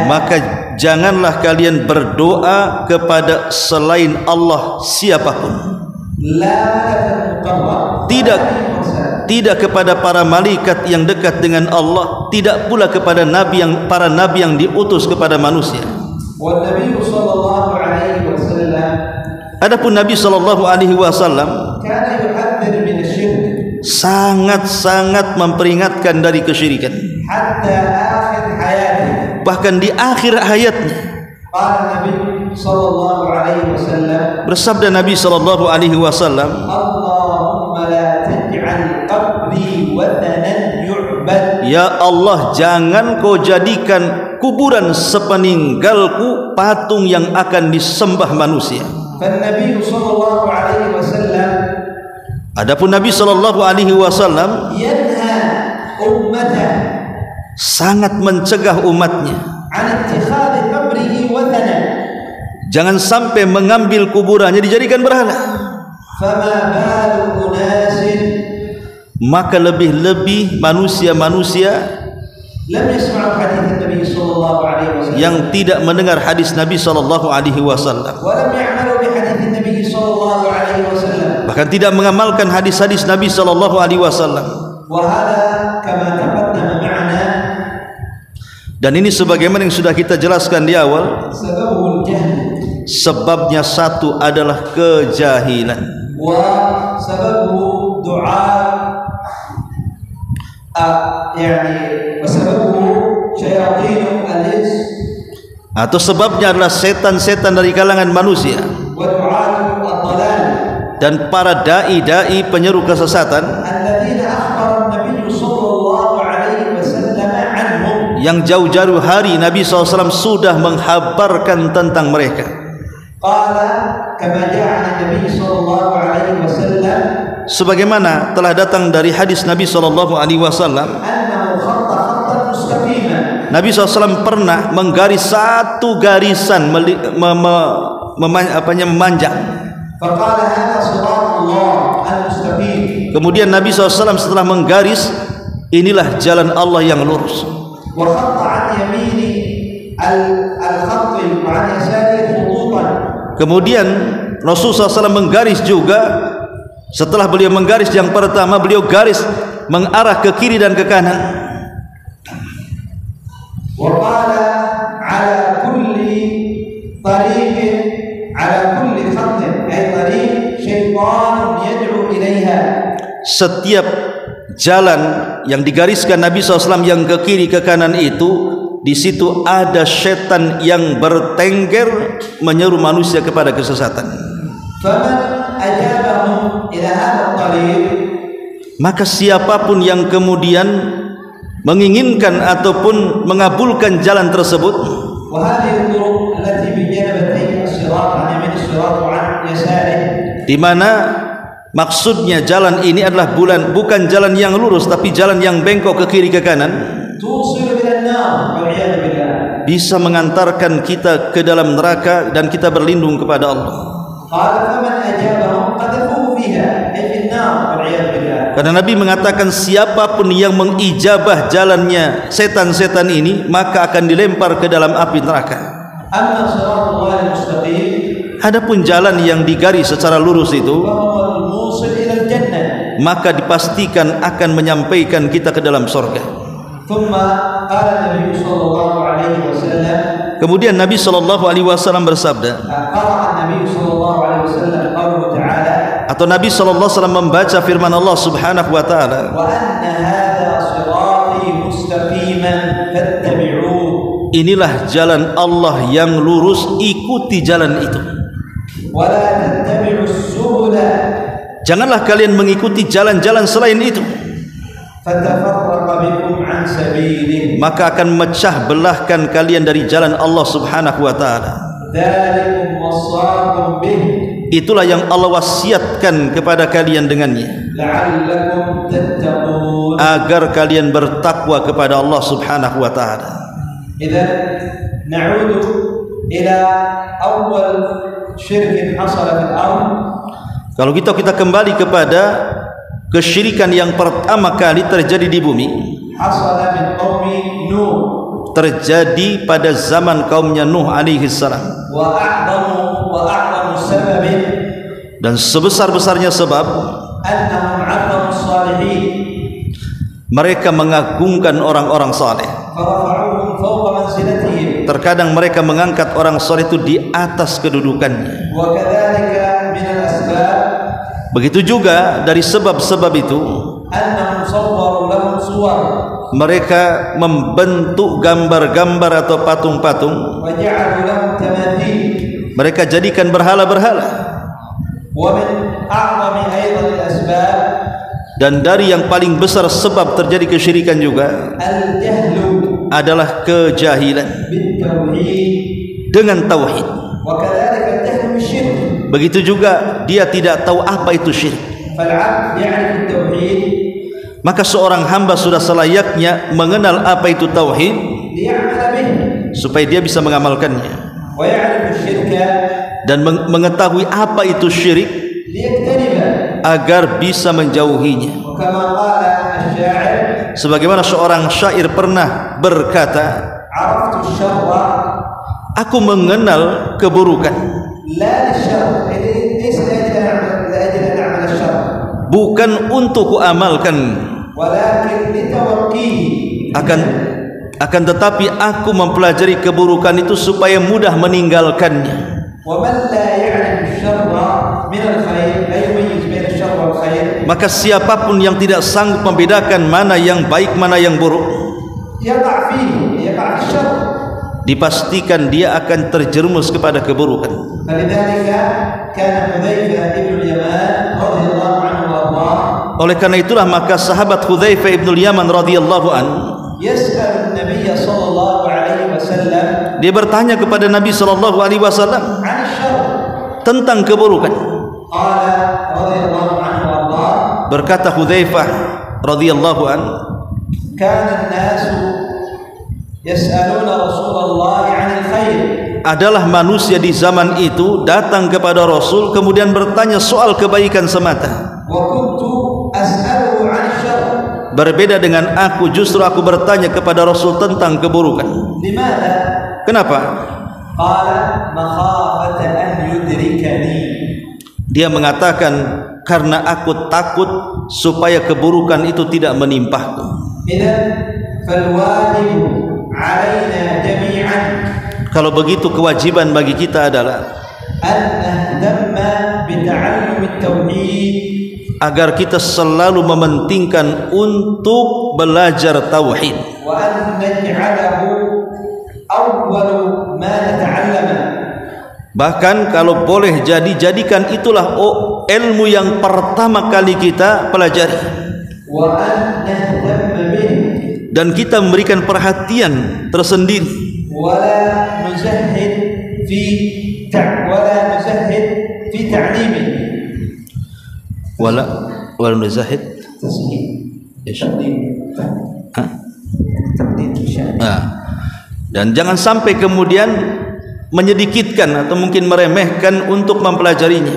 maka janganlah kalian berdoa kepada selain Allah siapapun. Tidak kepada para malaikat yang dekat dengan Allah, tidak pula kepada para nabi yang diutus kepada manusia. Adapun Nabi sallallahu alaihi wasallam sangat-sangat memperingatkan dari kesyirikan. Bahkan di akhir hayatnya bersabda Nabi sallallahu alaihi wasallam, ya Allah, jangan kau jadikan kuburan sepeninggalku patung yang akan disembah manusia. Adapun Nabi sallallahu alaihi wasallam sangat mencegah umatnya jangan sampai mengambil kuburannya dijadikan berhala. Maka lebih-lebih manusia-manusia yang tidak mendengar hadis Nabi sallallahu alaihi wasallam, bahkan tidak mengamalkan hadis-hadis Nabi sallallahu alaihi wasallam. Dan ini sebagaimana yang sudah kita jelaskan di awal, sebabnya satu adalah kejahilan, atau sebabnya adalah setan-setan dari kalangan manusia dan para dai-dai penyeru kesesatan yang jauh-jauh hari Nabi SAW sudah menghabarkan tentang mereka. Sebagaimana telah datang dari hadis Nabi SAW, Nabi SAW pernah menggaris satu garisan memanjang. Kemudian Nabi SAW setelah menggaris, inilah jalan Allah yang lurus. Kemudian Rasulullah SAW menggaris juga. Setelah beliau menggaris yang pertama, beliau garis mengarah ke kiri dan ke kanan. Setiap jalan yang digariskan Nabi SAW yang ke kiri ke kanan itu, di situ ada setan yang bertengger menyeru manusia kepada kesesatan. Maka siapapun yang kemudian menginginkan ataupun mengabulkan jalan tersebut, di mana maksudnya jalan ini adalah bukan jalan yang lurus, tapi jalan yang bengkok ke kiri ke kanan, bisa mengantarkan kita ke dalam neraka dan kita berlindung kepada Allah. Karena Nabi mengatakan siapapun yang mengijabah jalannya setan-setan ini, maka akan dilempar ke dalam api neraka. adapun jalan yang digaris secara lurus itu فهو الموصل إلى الجنة. maka dipastikan akan menyampaikan kita ke dalam surga. ثم قال النبي صلى الله عليه وسلم Kemudian Nabi SAW bersabda, قرأ النبي صلى الله عليه وسلم قوله تعالى atau Nabi SAW membaca firman Allah Subhanahu wa taala, وأن هذا صراطي مستقيما فاتبعوه. inilah jalan Allah yang lurus, ikuti jalan itu. ولا تتبعوا السبل Janganlah kalian mengikuti jalan-jalan selain itu, فتفرق بكم عن سبيله. maka akan memecah belahkan kalian dari jalan Allah Subhanahu wa taala. ذلكم وصاكم به Itulah yang Allah wasiatkan kepada kalian dengannya, لعلكم تتقون. agar kalian bertakwa kepada Allah Subhanahu wa taala. إذا نعود إلى أول شرك حصل في الأرض. Kalau kita kembali kepada kesyirikan yang pertama kali terjadi di bumi, حصل من قوم نوح. terjadi pada zaman kaumnya Nuh alaihi salam. وأعظم سبب Dan sebesar-besarnya sebab أنهم عظموا الصالحين mereka mengagungkan orang-orang saleh. فرفعوهم فوق منزلتهم. Terkadang mereka mengangkat orang saleh itu di atas kedudukannya. وكذلك من الأسباب Begitu juga dari sebab-sebab itu أنهم صوروا لهم صور mereka membentuk gambar-gambar atau patung-patung, وجعلوا لهم تماثيل. mereka jadikan berhala-berhala. ومن أعظم أيضا الأسباب Dan dari yang paling besar sebab terjadi kesyirikan juga الجهل adalah kejahilan بالتوحيد. dengan tauhid. وكذلك الجهل بالشرك. Begitu juga dia tidak tahu apa itu syirik. فالعبد يعرف التوحيد Maka seorang hamba sudah selayaknya mengenal apa itu tauhid ليعمل به supaya dia bisa mengamalkannya, ويعرف الشرك dan mengetahui apa itu syirik ليجتنبه. agar bisa menjauhinya. وكما قال الشاعر Sebagaimana seorang syair pernah berkata, عرفت الشر aku mengenal keburukan لا للشر، ليس لأجل أن أعمل الشر، bukan untuk kuamalkan, ولكن لتوقيه. akan tetapi aku mempelajari keburukan itu supaya mudah meninggalkannya. ومن لا يعرف الشر من الخير لا يميز بين الشر والخير Maka siapapun yang tidak sanggup membedakan mana yang baik mana yang buruk, يقع في الشر. dipastikan dia akan terjerumus kepada keburukan. فلذلك كان حذيفة بن اليمان رضي الله عنه وارضاه Oleh karena itulah maka sahabat Hudzaifah ibnul Yaman radhiyallahu an يسأل النبي صلى الله عليه وسلم dia bertanya kepada Nabi sallallahu alaihi wasallam عن الشر. tentang keburukan. قال رضي الله عنه وارضاه Berkata Hudzaifah radhiyallahu an, كان الناس يسألون رسول الله عن الخير adalah manusia di zaman itu datang kepada Rasul kemudian bertanya soal kebaikan semata. وكنت أسأله عن الشر. Berbeda dengan aku, justru aku bertanya kepada Rasul tentang keburukan. لماذا؟ Kenapa? قال مخافة أن يدركني. Dia mengatakan karena aku takut supaya keburukan itu tidak menimpaku. إذن فالواجب علينا جميعا Kalau begitu kewajiban bagi kita adalah أن نهتم بتعلم التوحيد agar kita selalu mementingkan untuk belajar tauhid, وأن نجعله أول ما نتعلمه. bahkan kalau boleh jadikan itulah ilmu yang pertama kali kita pelajari, وأن نهتم به dan kita memberikan perhatian tersendiri ولا نزهد في تعليمه. wala nuzahid dan jangan sampai kemudian menyedikitkan atau mungkin meremehkan untuk mempelajarinya,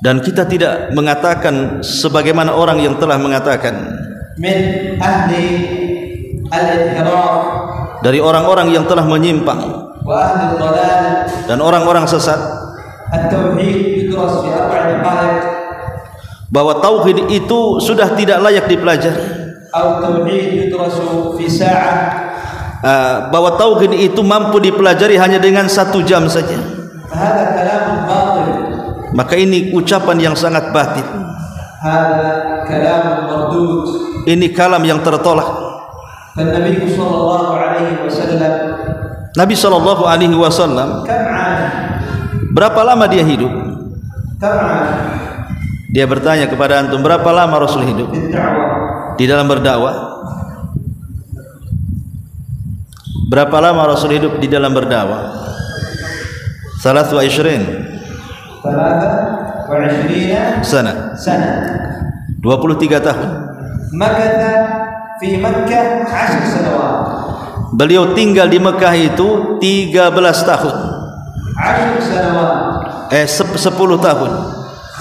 dan kita tidak mengatakan sebagaimana orang yang telah mengatakan dari orang-orang yang telah menyimpang وأهل الضلال. Dan orang-orang sesat. التوحيد يدرس في 4 دقائق. Bahwa tauhid itu sudah tidak layak dipelajari. أو التوحيد يدرس في ساعة. Bahwa tauhid itu mampu dipelajari hanya dengan 1 jam saja. هذا كلام باطل. Maka ini ucapan yang sangat batil. هذا كلام مردود. Ini kalam yang tertolak. فالنبي صلى الله عليه وسلم. Nabi sallallahu alaihi wasallam كم عاش؟ berapa lama dia hidup? كم عاش؟ Dia bertanya kepada antum, berapa lama Rasul hidup في الدعوة. di dalam berdakwah? Berapa lama Rasul hidup di dalam berdakwah? 23 sana. 23 tahun. مكث في مكة 10 سنوات. Beliau tinggal di Mekah itu 13 tahun. 10 سنوات. 10 tahun.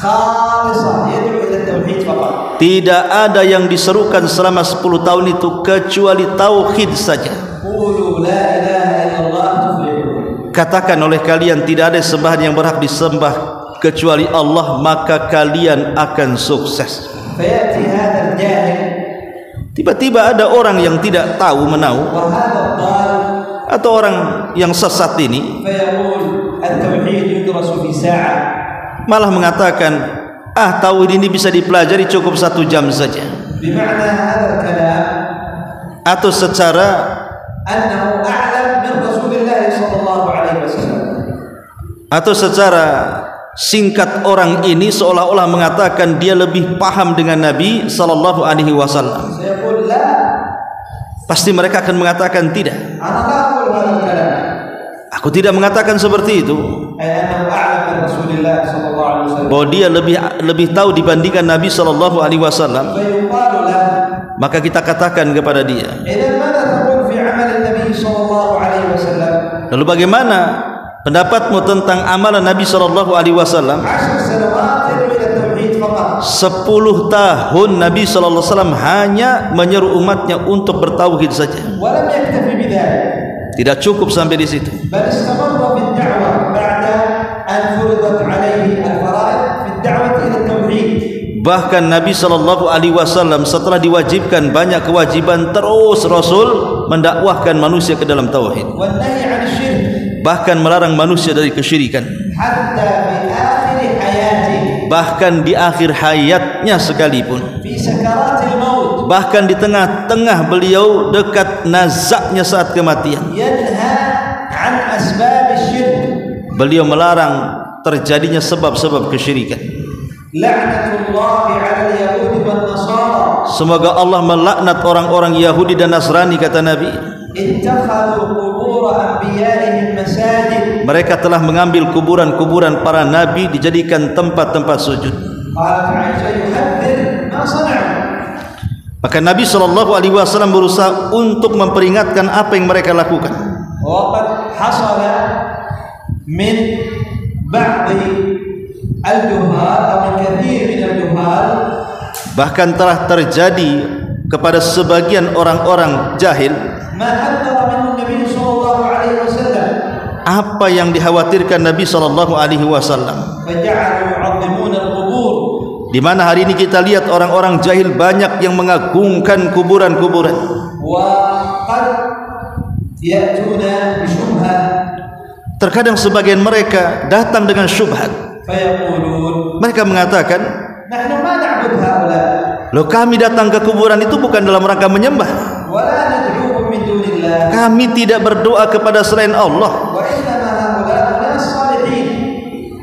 خالصة يدعو إلى التوحيد فقط. Tidak ada yang diserukan selama 10 tahun itu kecuali tauhid saja. قولوا لا إله إلا الله تفلحون. Katakan oleh kalian tidak ada sembahan yang berhak disembah kecuali Allah, maka kalian akan sukses. فيأتي هذا الجاهل. Tiba-tiba ada orang yang tidak tahu menahu, atau orang yang sesat ini malah mengatakan, tauhid ini bisa dipelajari cukup 1 jam saja. Atau secara singkat, orang ini seolah-olah mengatakan dia lebih paham dengan Nabi sallallahu alaihi wasallam. Pasti mereka akan mengatakan tidak. Aku tidak mengatakan seperti itu. Bahwa dia lebih tahu dibandingkan Nabi sallallahu alaihi wasallam. Maka kita katakan kepada dia, lalu bagaimana pendapatmu tentang amalan Nabi sallallahu alaihi wasallam? 10 tahun Nabi sallallahu alaihi wasallam hanya menyeru umatnya untuk bertauhid saja. Tidak cukup sampai di situ. Bahkan Nabi sallallahu alaihi wasallam setelah diwajibkan banyak kewajiban, terus Rasul mendakwahkan manusia ke dalam tauhid. Bahkan melarang manusia dari kesyirikan. Bahkan di akhir hayatnya sekalipun. Bahkan di tengah-tengah beliau dekat nazaknya saat kematian, beliau melarang terjadinya sebab-sebab kesyirikan. Semoga Allah melaknat orang-orang Yahudi dan Nasrani, kata Nabi. Mereka telah mengambil kuburan-kuburan para nabi dijadikan tempat-tempat sujud. Maka Nabi sallallahu alaihi wasallam berusaha untuk memperingatkan apa yang mereka lakukan. Bahkan telah terjadi kepada sebagian orang-orang jahil apa yang dikhawatirkan Nabi sallallahu alaihi wasallam, di mana hari ini kita lihat orang-orang jahil banyak yang mengagungkan kuburan-kuburan. Terkadang sebagian mereka datang dengan syubhat. Mereka mengatakan, loh, kami datang ke kuburan itu bukan dalam rangka menyembah. Kami tidak berdoa kepada selain Allah.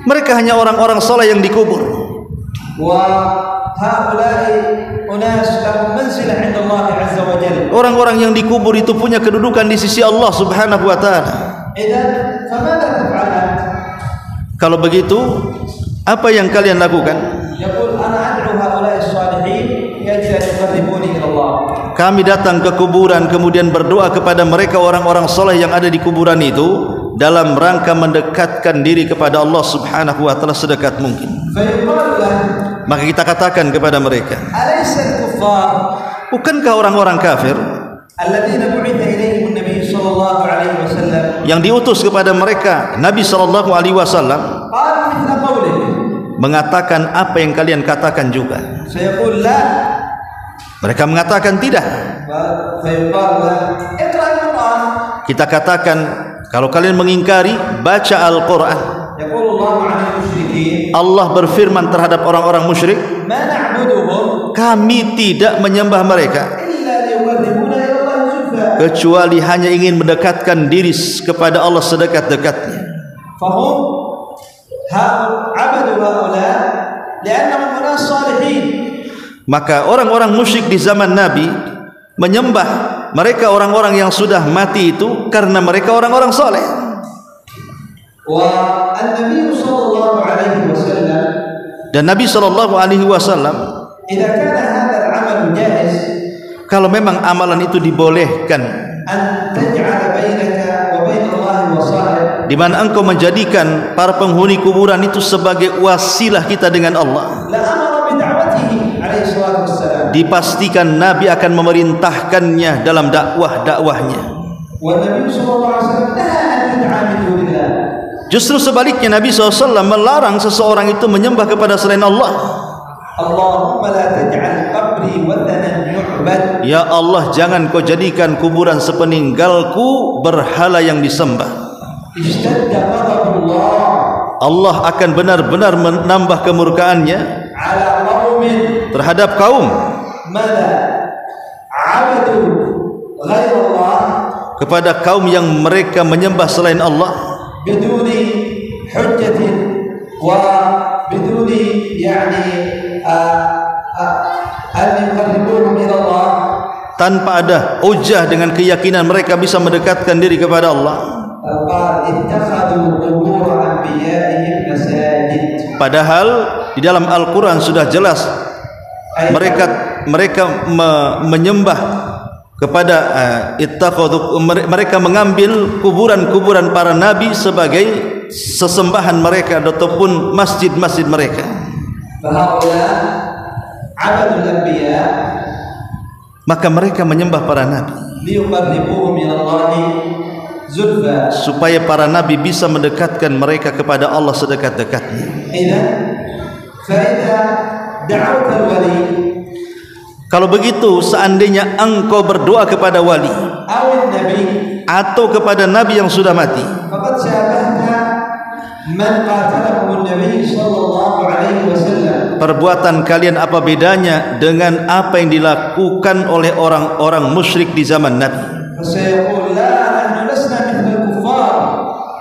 Mereka hanya orang-orang saleh yang dikubur. Orang-orang yang dikubur itu punya kedudukan di sisi Allah Subhanahu wa ta'ala. Kalau begitu, apa yang kalian lakukan? Kami datang ke kuburan kemudian berdoa kepada mereka, orang-orang saleh yang ada di kuburan itu, dalam rangka mendekatkan diri kepada Allah Subhanahu wa ta'ala sedekat mungkin. Maka kita katakan kepada mereka, bukankah orang-orang kafir الذين بعث إليهم النبي صلى الله عليه وسلم yang diutus kepada mereka Nabi sallallahu alaihi wasallam قال مثل قوله mengatakan apa yang kalian katakan juga. سيقول لا Mereka mengatakan tidak. فيقال له اقرأ القرآن Kita katakan kalau kalian mengingkari baca Al-Quran. يقول الله عن المشركين Allah berfirman terhadap orang-orang musyrik, ما نعبدهم kami tidak menyembah mereka إلا ليقربونا إلى الله زلفى kecuali hanya ingin mendekatkan diri kepada Allah sedekat-dekatnya. فهم عبدوا هؤلاء لأنهم أناس صالحين. Maka orang-orang musyrik di zaman Nabi menyembah mereka orang-orang yang sudah mati itu karena mereka orang-orang soleh. والنبي صلى الله عليه وسلم Dan Nabi sallallahu alaihi wasallam إذا كان هذا العمل جائز kalau memang amalan itu dibolehkan, أن تجعل بينك وبين الله وصائل di mana engkau menjadikan para penghuni kuburan itu sebagai wasilah kita dengan Allah, لأمر بدعوته عليه الصلاة والسلام. dipastikan Nabi akan memerintahkannya dalam dakwahnya. والنبي صلى الله عليه وسلم نهى أن تدعى من دون الله. Justru sebaliknya Nabi SAW melarang seseorang itu menyembah kepada selain Allah. Allahumma la taj'al qabri watanan yu'bad. Ya Allah, jangan kau jadikan kuburan sepeninggalku berhala yang disembah. Ishtadda ghadabullah. Allah akan benar-benar menambah kemurkaannya ala qaumin terhadap kaum madza 'abadu ghairallah, kepada kaum yang mereka menyembah selain Allah biduni hujjatin wa biduni yani an yuqarribuhum ila Allah, tanpa ada hujah dengan keyakinan mereka bisa mendekatkan diri kepada Allah. Padahal di dalam Al-Quran sudah jelas mereka menyembah kepada mereka mengambil kuburan-kuburan para nabi sebagai sesembahan mereka ataupun masjid-masjid mereka. Maka mereka menyembah para nabi supaya para nabi bisa mendekatkan mereka kepada Allah sedekat-dekatnya. Kalau begitu, seandainya engkau berdoa kepada wali atau kepada nabi yang sudah mati, perbuatan kalian apa bedanya dengan apa yang dilakukan oleh orang-orang musyrik di zaman Nabi?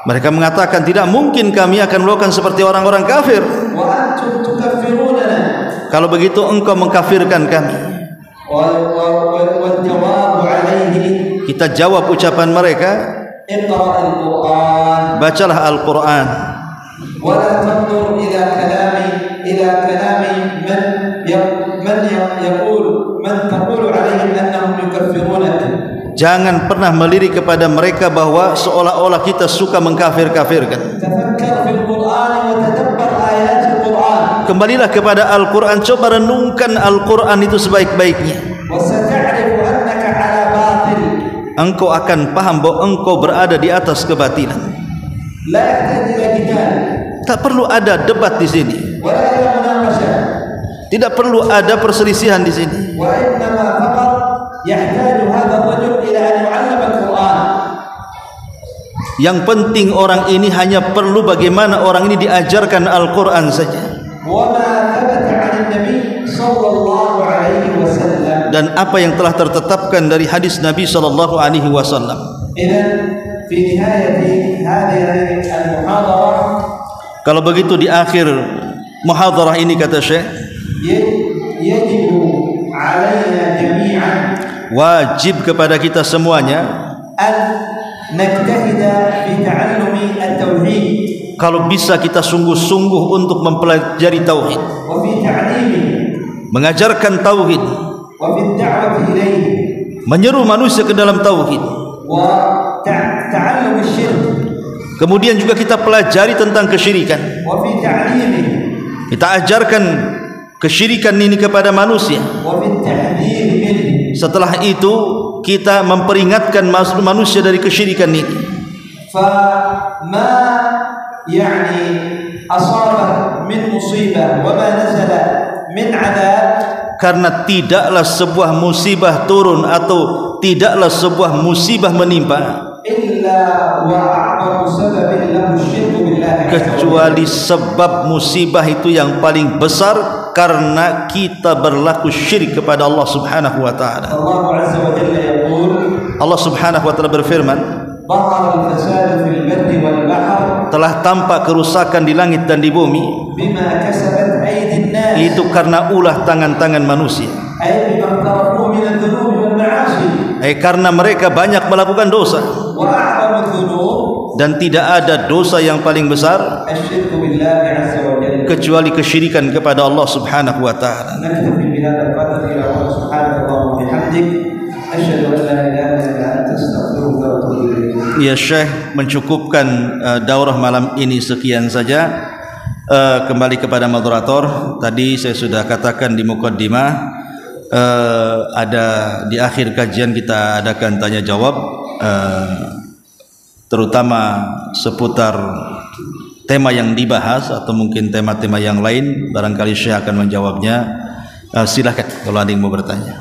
Mereka mengatakan tidak mungkin kami akan melakukan seperti orang-orang kafir. Kalau begitu engkau mengkafirkan kami. Kita jawab ucapan mereka, bacalah Al-Quran. Jangan pernah melirik kepada mereka bahwa seolah-olah kita suka mengkafir-kafirkan. Kembalilah kepada Al-Quran, coba renungkan Al-Quran itu sebaik-baiknya. Engkau akan paham bahwa engkau berada di atas kebatilan. Tak perlu ada debat di sini. Tidak perlu ada perselisihan di sini. Yang penting orang ini hanya perlu bagaimana orang ini diajarkan Al-Quran saja. Dan apa yang telah tertetapkan dari hadis Nabi sallallahu alaihi wasallam. Kalau begitu di akhir muhadarah ini kata Syekh, wajib kepada kita semuanya kalau bisa kita sungguh-sungguh untuk mempelajari tauhid, mengajarkan tauhid, menyeru manusia ke dalam tauhid, kemudian juga kita pelajari tentang kesyirikan, kita ajarkan kesyirikan ini kepada manusia. Setelah itu kita memperingatkan manusia dari kesyirikan ini. فما يعني أصابه من مصيبة وما نزل من عذاب, karena tidaklah sebuah musibah turun atau tidaklah sebuah musibah menimpa kecuali sebab musibah itu yang paling besar karena kita berlaku syirik kepada Allah Subhanahu wa taala. Allah Subhanahu wa taala berfirman, telah tampak kerusakan di langit dan di bumi itu karena ulah tangan-tangan manusia, karena mereka banyak melakukan dosa, dan tidak ada dosa yang paling besar kecuali kesyirikan kepada Allah Subhanahu wa taala. Ya Syekh, mencukupkan daurah malam ini sekian saja. Kembali kepada moderator. Tadi saya sudah katakan di mukaddimah, ada di akhir kajian kita adakan tanya jawab, terutama seputar tema yang dibahas atau mungkin tema-tema yang lain. Barangkali Syekh akan menjawabnya. Silakan kalau ada yang mau bertanya.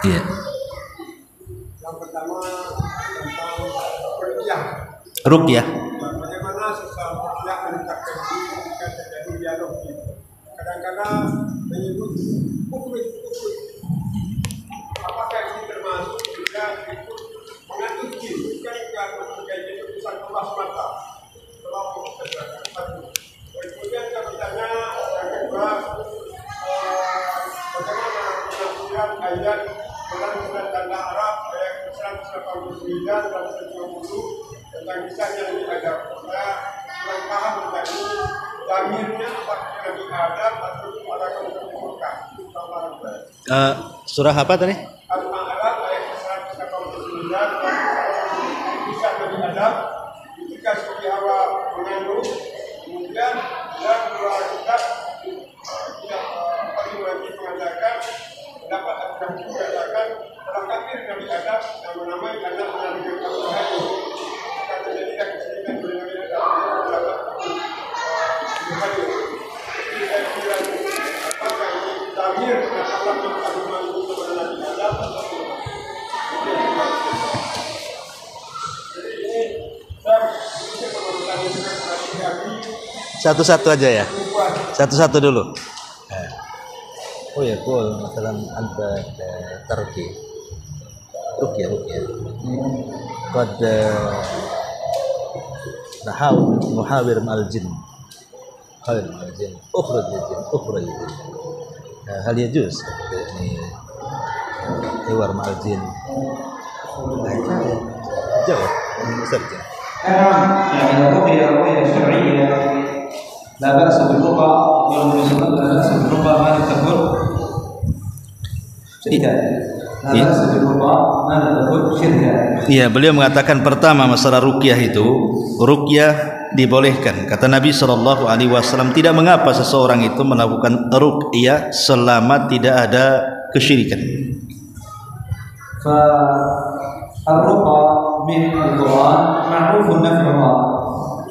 Iya. Yang pertama tentang ruqyah. Ruqyah. Bagaimana seseorang ruqyah meningkatkan diri ketika terjadi dialog itu. Kadang-kadang menyebut kufur. Apakah ini termasuk juga ikut mengatur jin? Bukan juga itu urusan Allah semata. Kalau satu. Kemudian saya bertanya yang kedua, bagaimana penafsiran ayat dalam surat Al-A'raf ayat 189 dan 120 tentang kisahnya Nabi Adam. Saya kurang paham tentang ini. Damirnya apakah Nabi Adam atau ada kaum Mekah? Surah apa tadi? Al-A'raf ayat 189 dan kisah Nabi Adam ketika Siti Hawa mengandung, kemudian dan dua kitab tidak paling wajib mengatakan pendapat Al-Qur'an mengatakan telah kafir Nabi Adam yang menamai anak Nabi Muhammad akan terjadikan kesyirikan oleh Nabi Adam pendapat Al-Qur'an. Jadi saya kira apakah ini tamir dan Allah mengagungkan itu kepada Nabi Adam atau tidak? Jadi ini saya menurutkan satu-satu aja ya. Satu-satu dulu. Oh ya, cool. Masalah anta tarki. Ruqyah. Qad نحاور مع الجن. أخرج الجن. هل يجوز يعني حوار مع الجن؟ جواب مسجل. يعني الرقية شرعية لا بأس بالرقى، والنبي صلى الله عليه وسلم لا بأس بالرقى ما لم تكن شركا. لا بأس بالرقى ما لم تكن شركا. Iya, beliau mengatakan pertama masalah ruqyah itu, ruqyah dibolehkan. Kata Nabi SAW, tidak mengapa seseorang itu melakukan ruqyah selama tidak ada kesyirikan. الرقى من القرآن معروف نفعها،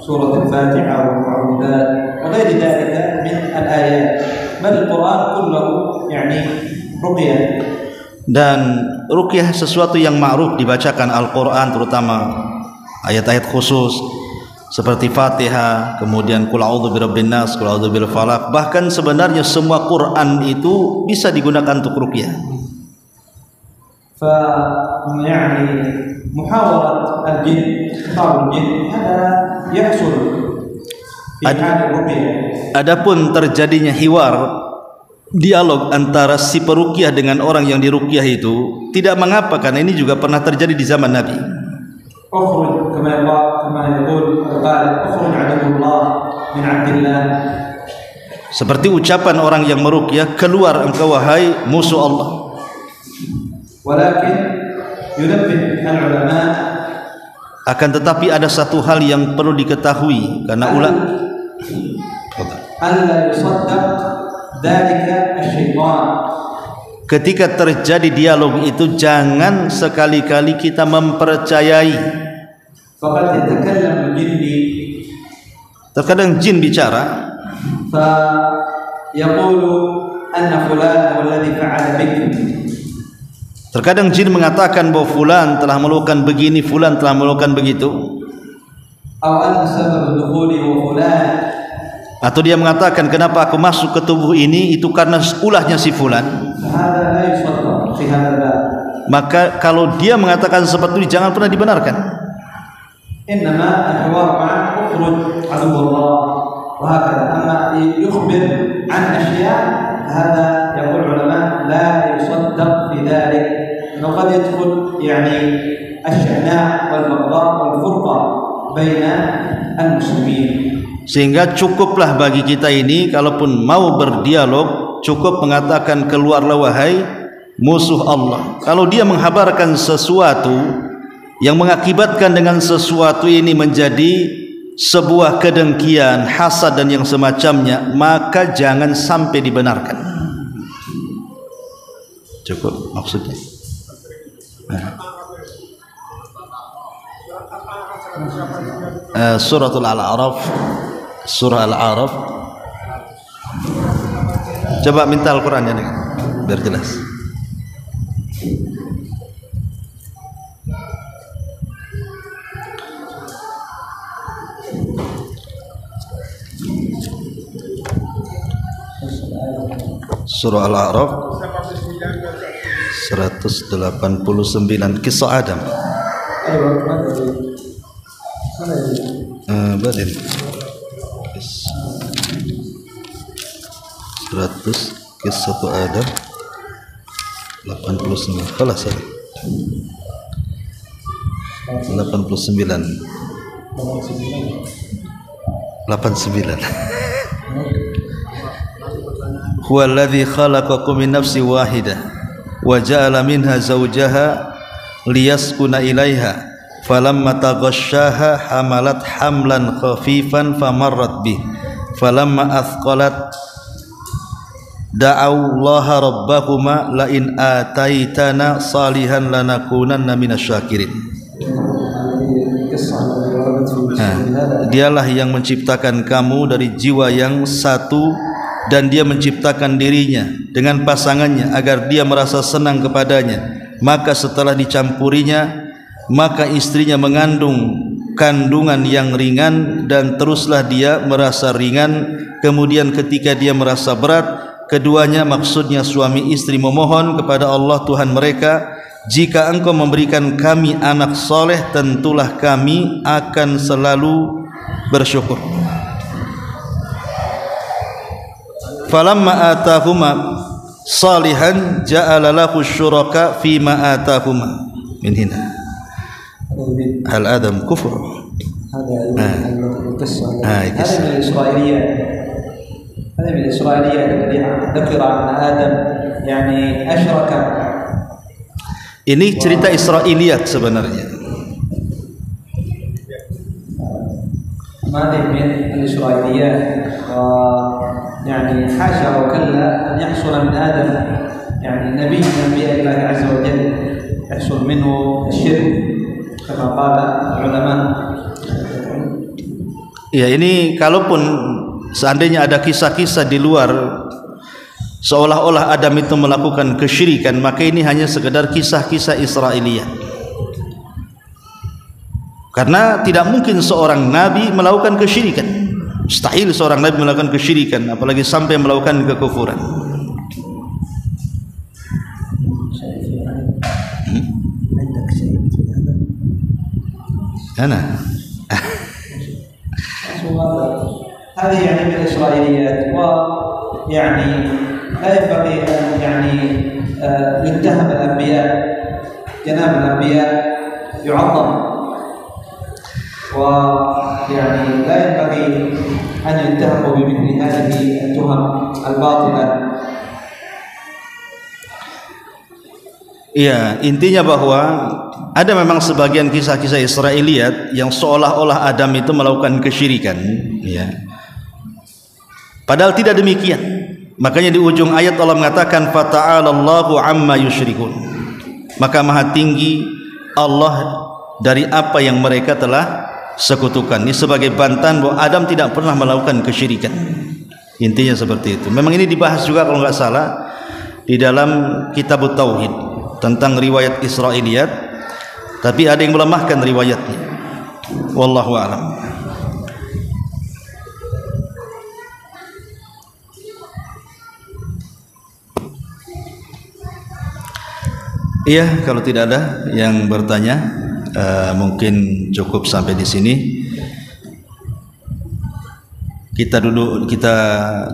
سورة الفاتحة والمعوذات وغير ذلك من الآيات، بل القرآن كله يعني رقية. Dan ruqyah sesuatu yang ma'ruf dibacakan Al-Quran, terutama ayat-ayat khusus seperti Fatihah, kemudian Qul a'udzu birabbin nas, Qul a'udzu bil falaq. Bahkan sebenarnya semua Quran itu bisa digunakan untuk ruqyah. يعني محاورة الجن خطاب الجن هذا يحصل في حال الرقية. Adapun terjadinya hiwar, dialog antara si peruqyah dengan orang yang diruqyah itu tidak mengapa, karena ini juga pernah terjadi di zaman Nabi. اخرج كما يقول القائل اخرج عدو الله من عبد الله. Seperti ucapan orang yang meruqyah, keluar engkau wahai musuh Allah. ولكن ينبه العلماء, akan tetapi ada satu hal yang perlu diketahui karena ألا يصدق ذلك الشيطان. Ketika terjadi dialog itu jangan sekali-kali kita mempercayai. فقد يتكلم الجن. Terkadang jin bicara. فيقول أن فلان هو الذي فعل بك. Terkadang jin mengatakan bahwa fulan telah melakukan begini, fulan telah melakukan begitu. أو أن سبب دخولي وفلان. Atau dia mengatakan kenapa aku masuk ke tubuh ini itu karena ulahnya si fulan. Maka kalau dia mengatakan seperti itu jangan pernah dibenarkan. Sehingga cukuplah bagi kita ini kalaupun mau berdialog cukup mengatakan keluarlah wahai musuh Allah. Kalau dia menghabarkan sesuatu yang mengakibatkan dengan sesuatu ini menjadi sebuah kedengkian, hasad dan yang semacamnya, maka jangan sampai dibenarkan. Cukup maksudnya. Suratul Al-A'raf, surah Al-A'raf. Coba minta Al-Quran ya nih, biar jelas. Surah Al-A'raf 189, kisah Adam. Badin 100 kisah Adam 89 kelas 89 Huwa alladhi khalaqakum min nafsin wahidah wa ja'ala minha zawjaha liyaskuna ilaiha falamma taghashaha hamalat hamlan khafifan famarrat bih falamma athqalat da'allaha rabbahuma la in ataitana salihan lanakunanna minasyakirin. Dialah yang menciptakan kamu dari jiwa yang satu dan dia menciptakan dirinya dengan pasangannya agar dia merasa senang kepadanya, maka setelah dicampurinya maka istrinya mengandung kandungan yang ringan dan teruslah dia merasa ringan. Kemudian ketika dia merasa berat, keduanya maksudnya suami istri memohon kepada Allah Tuhan mereka, jika engkau memberikan kami anak soleh tentulah kami akan selalu bersyukur. Falamma atahuma salihan ja'ala lahu syuraka fima atahuma min hina hal adam kufur. هذا القصة هذه من الإسرائيليات. هذا من الإسرائيليات التي ذكر أن آدم يعني أشرك. Ini cerita Israiliyat sebenarnya. هذه من الإسرائيليات يعني حاشا وكلا أن يحصل من آدم يعني نبي من أنبياء الله عز وجل يحصل منه الشرك كما قال العلماء. Ya, ini kalaupun seandainya ada kisah-kisah di luar seolah-olah Adam itu melakukan kesyirikan, maka ini hanya sekedar kisah-kisah Israiliyat. Karena tidak mungkin seorang nabi melakukan kesyirikan. Mustahil seorang nabi melakukan kesyirikan, apalagi sampai melakukan kekufuran. هذه يعني من الإسرائيليات ويعني لا ينبغي أن يعني يتهم الأنبياء. جناب الأنبياء يعظم ويعني لا ينبغي أن يتهموا بمثل هذه التهم الباطلة. Ya, intinya bahwa ada memang sebagian kisah-kisah Israiliyat yang seolah-olah Adam itu melakukan kesyirikan, ya. Padahal tidak demikian. Makanya di ujung ayat Allah mengatakan fata'alallahu amma yusyrikun. Maka maha tinggi Allah dari apa yang mereka telah sekutukan. Ini sebagai bantahan bahwa Adam tidak pernah melakukan kesyirikan. Intinya seperti itu. Memang ini dibahas juga kalau nggak salah di dalam kitab Tauhid tentang riwayat Israiliyat, tapi ada yang melemahkan riwayatnya. Wallahu a'lam. Iya, kalau tidak ada yang bertanya, mungkin cukup sampai di sini. Kita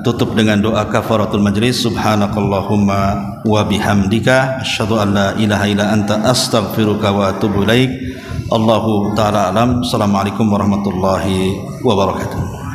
tutup dengan doa kafaratul majlis. Subhanakallahumma wa bihamdika asyhadu an la ilaha illa anta astaghfiruka wa atubu ilaik. Allahu ta'ala alam. Assalamualaikum warahmatullahi wabarakatuh.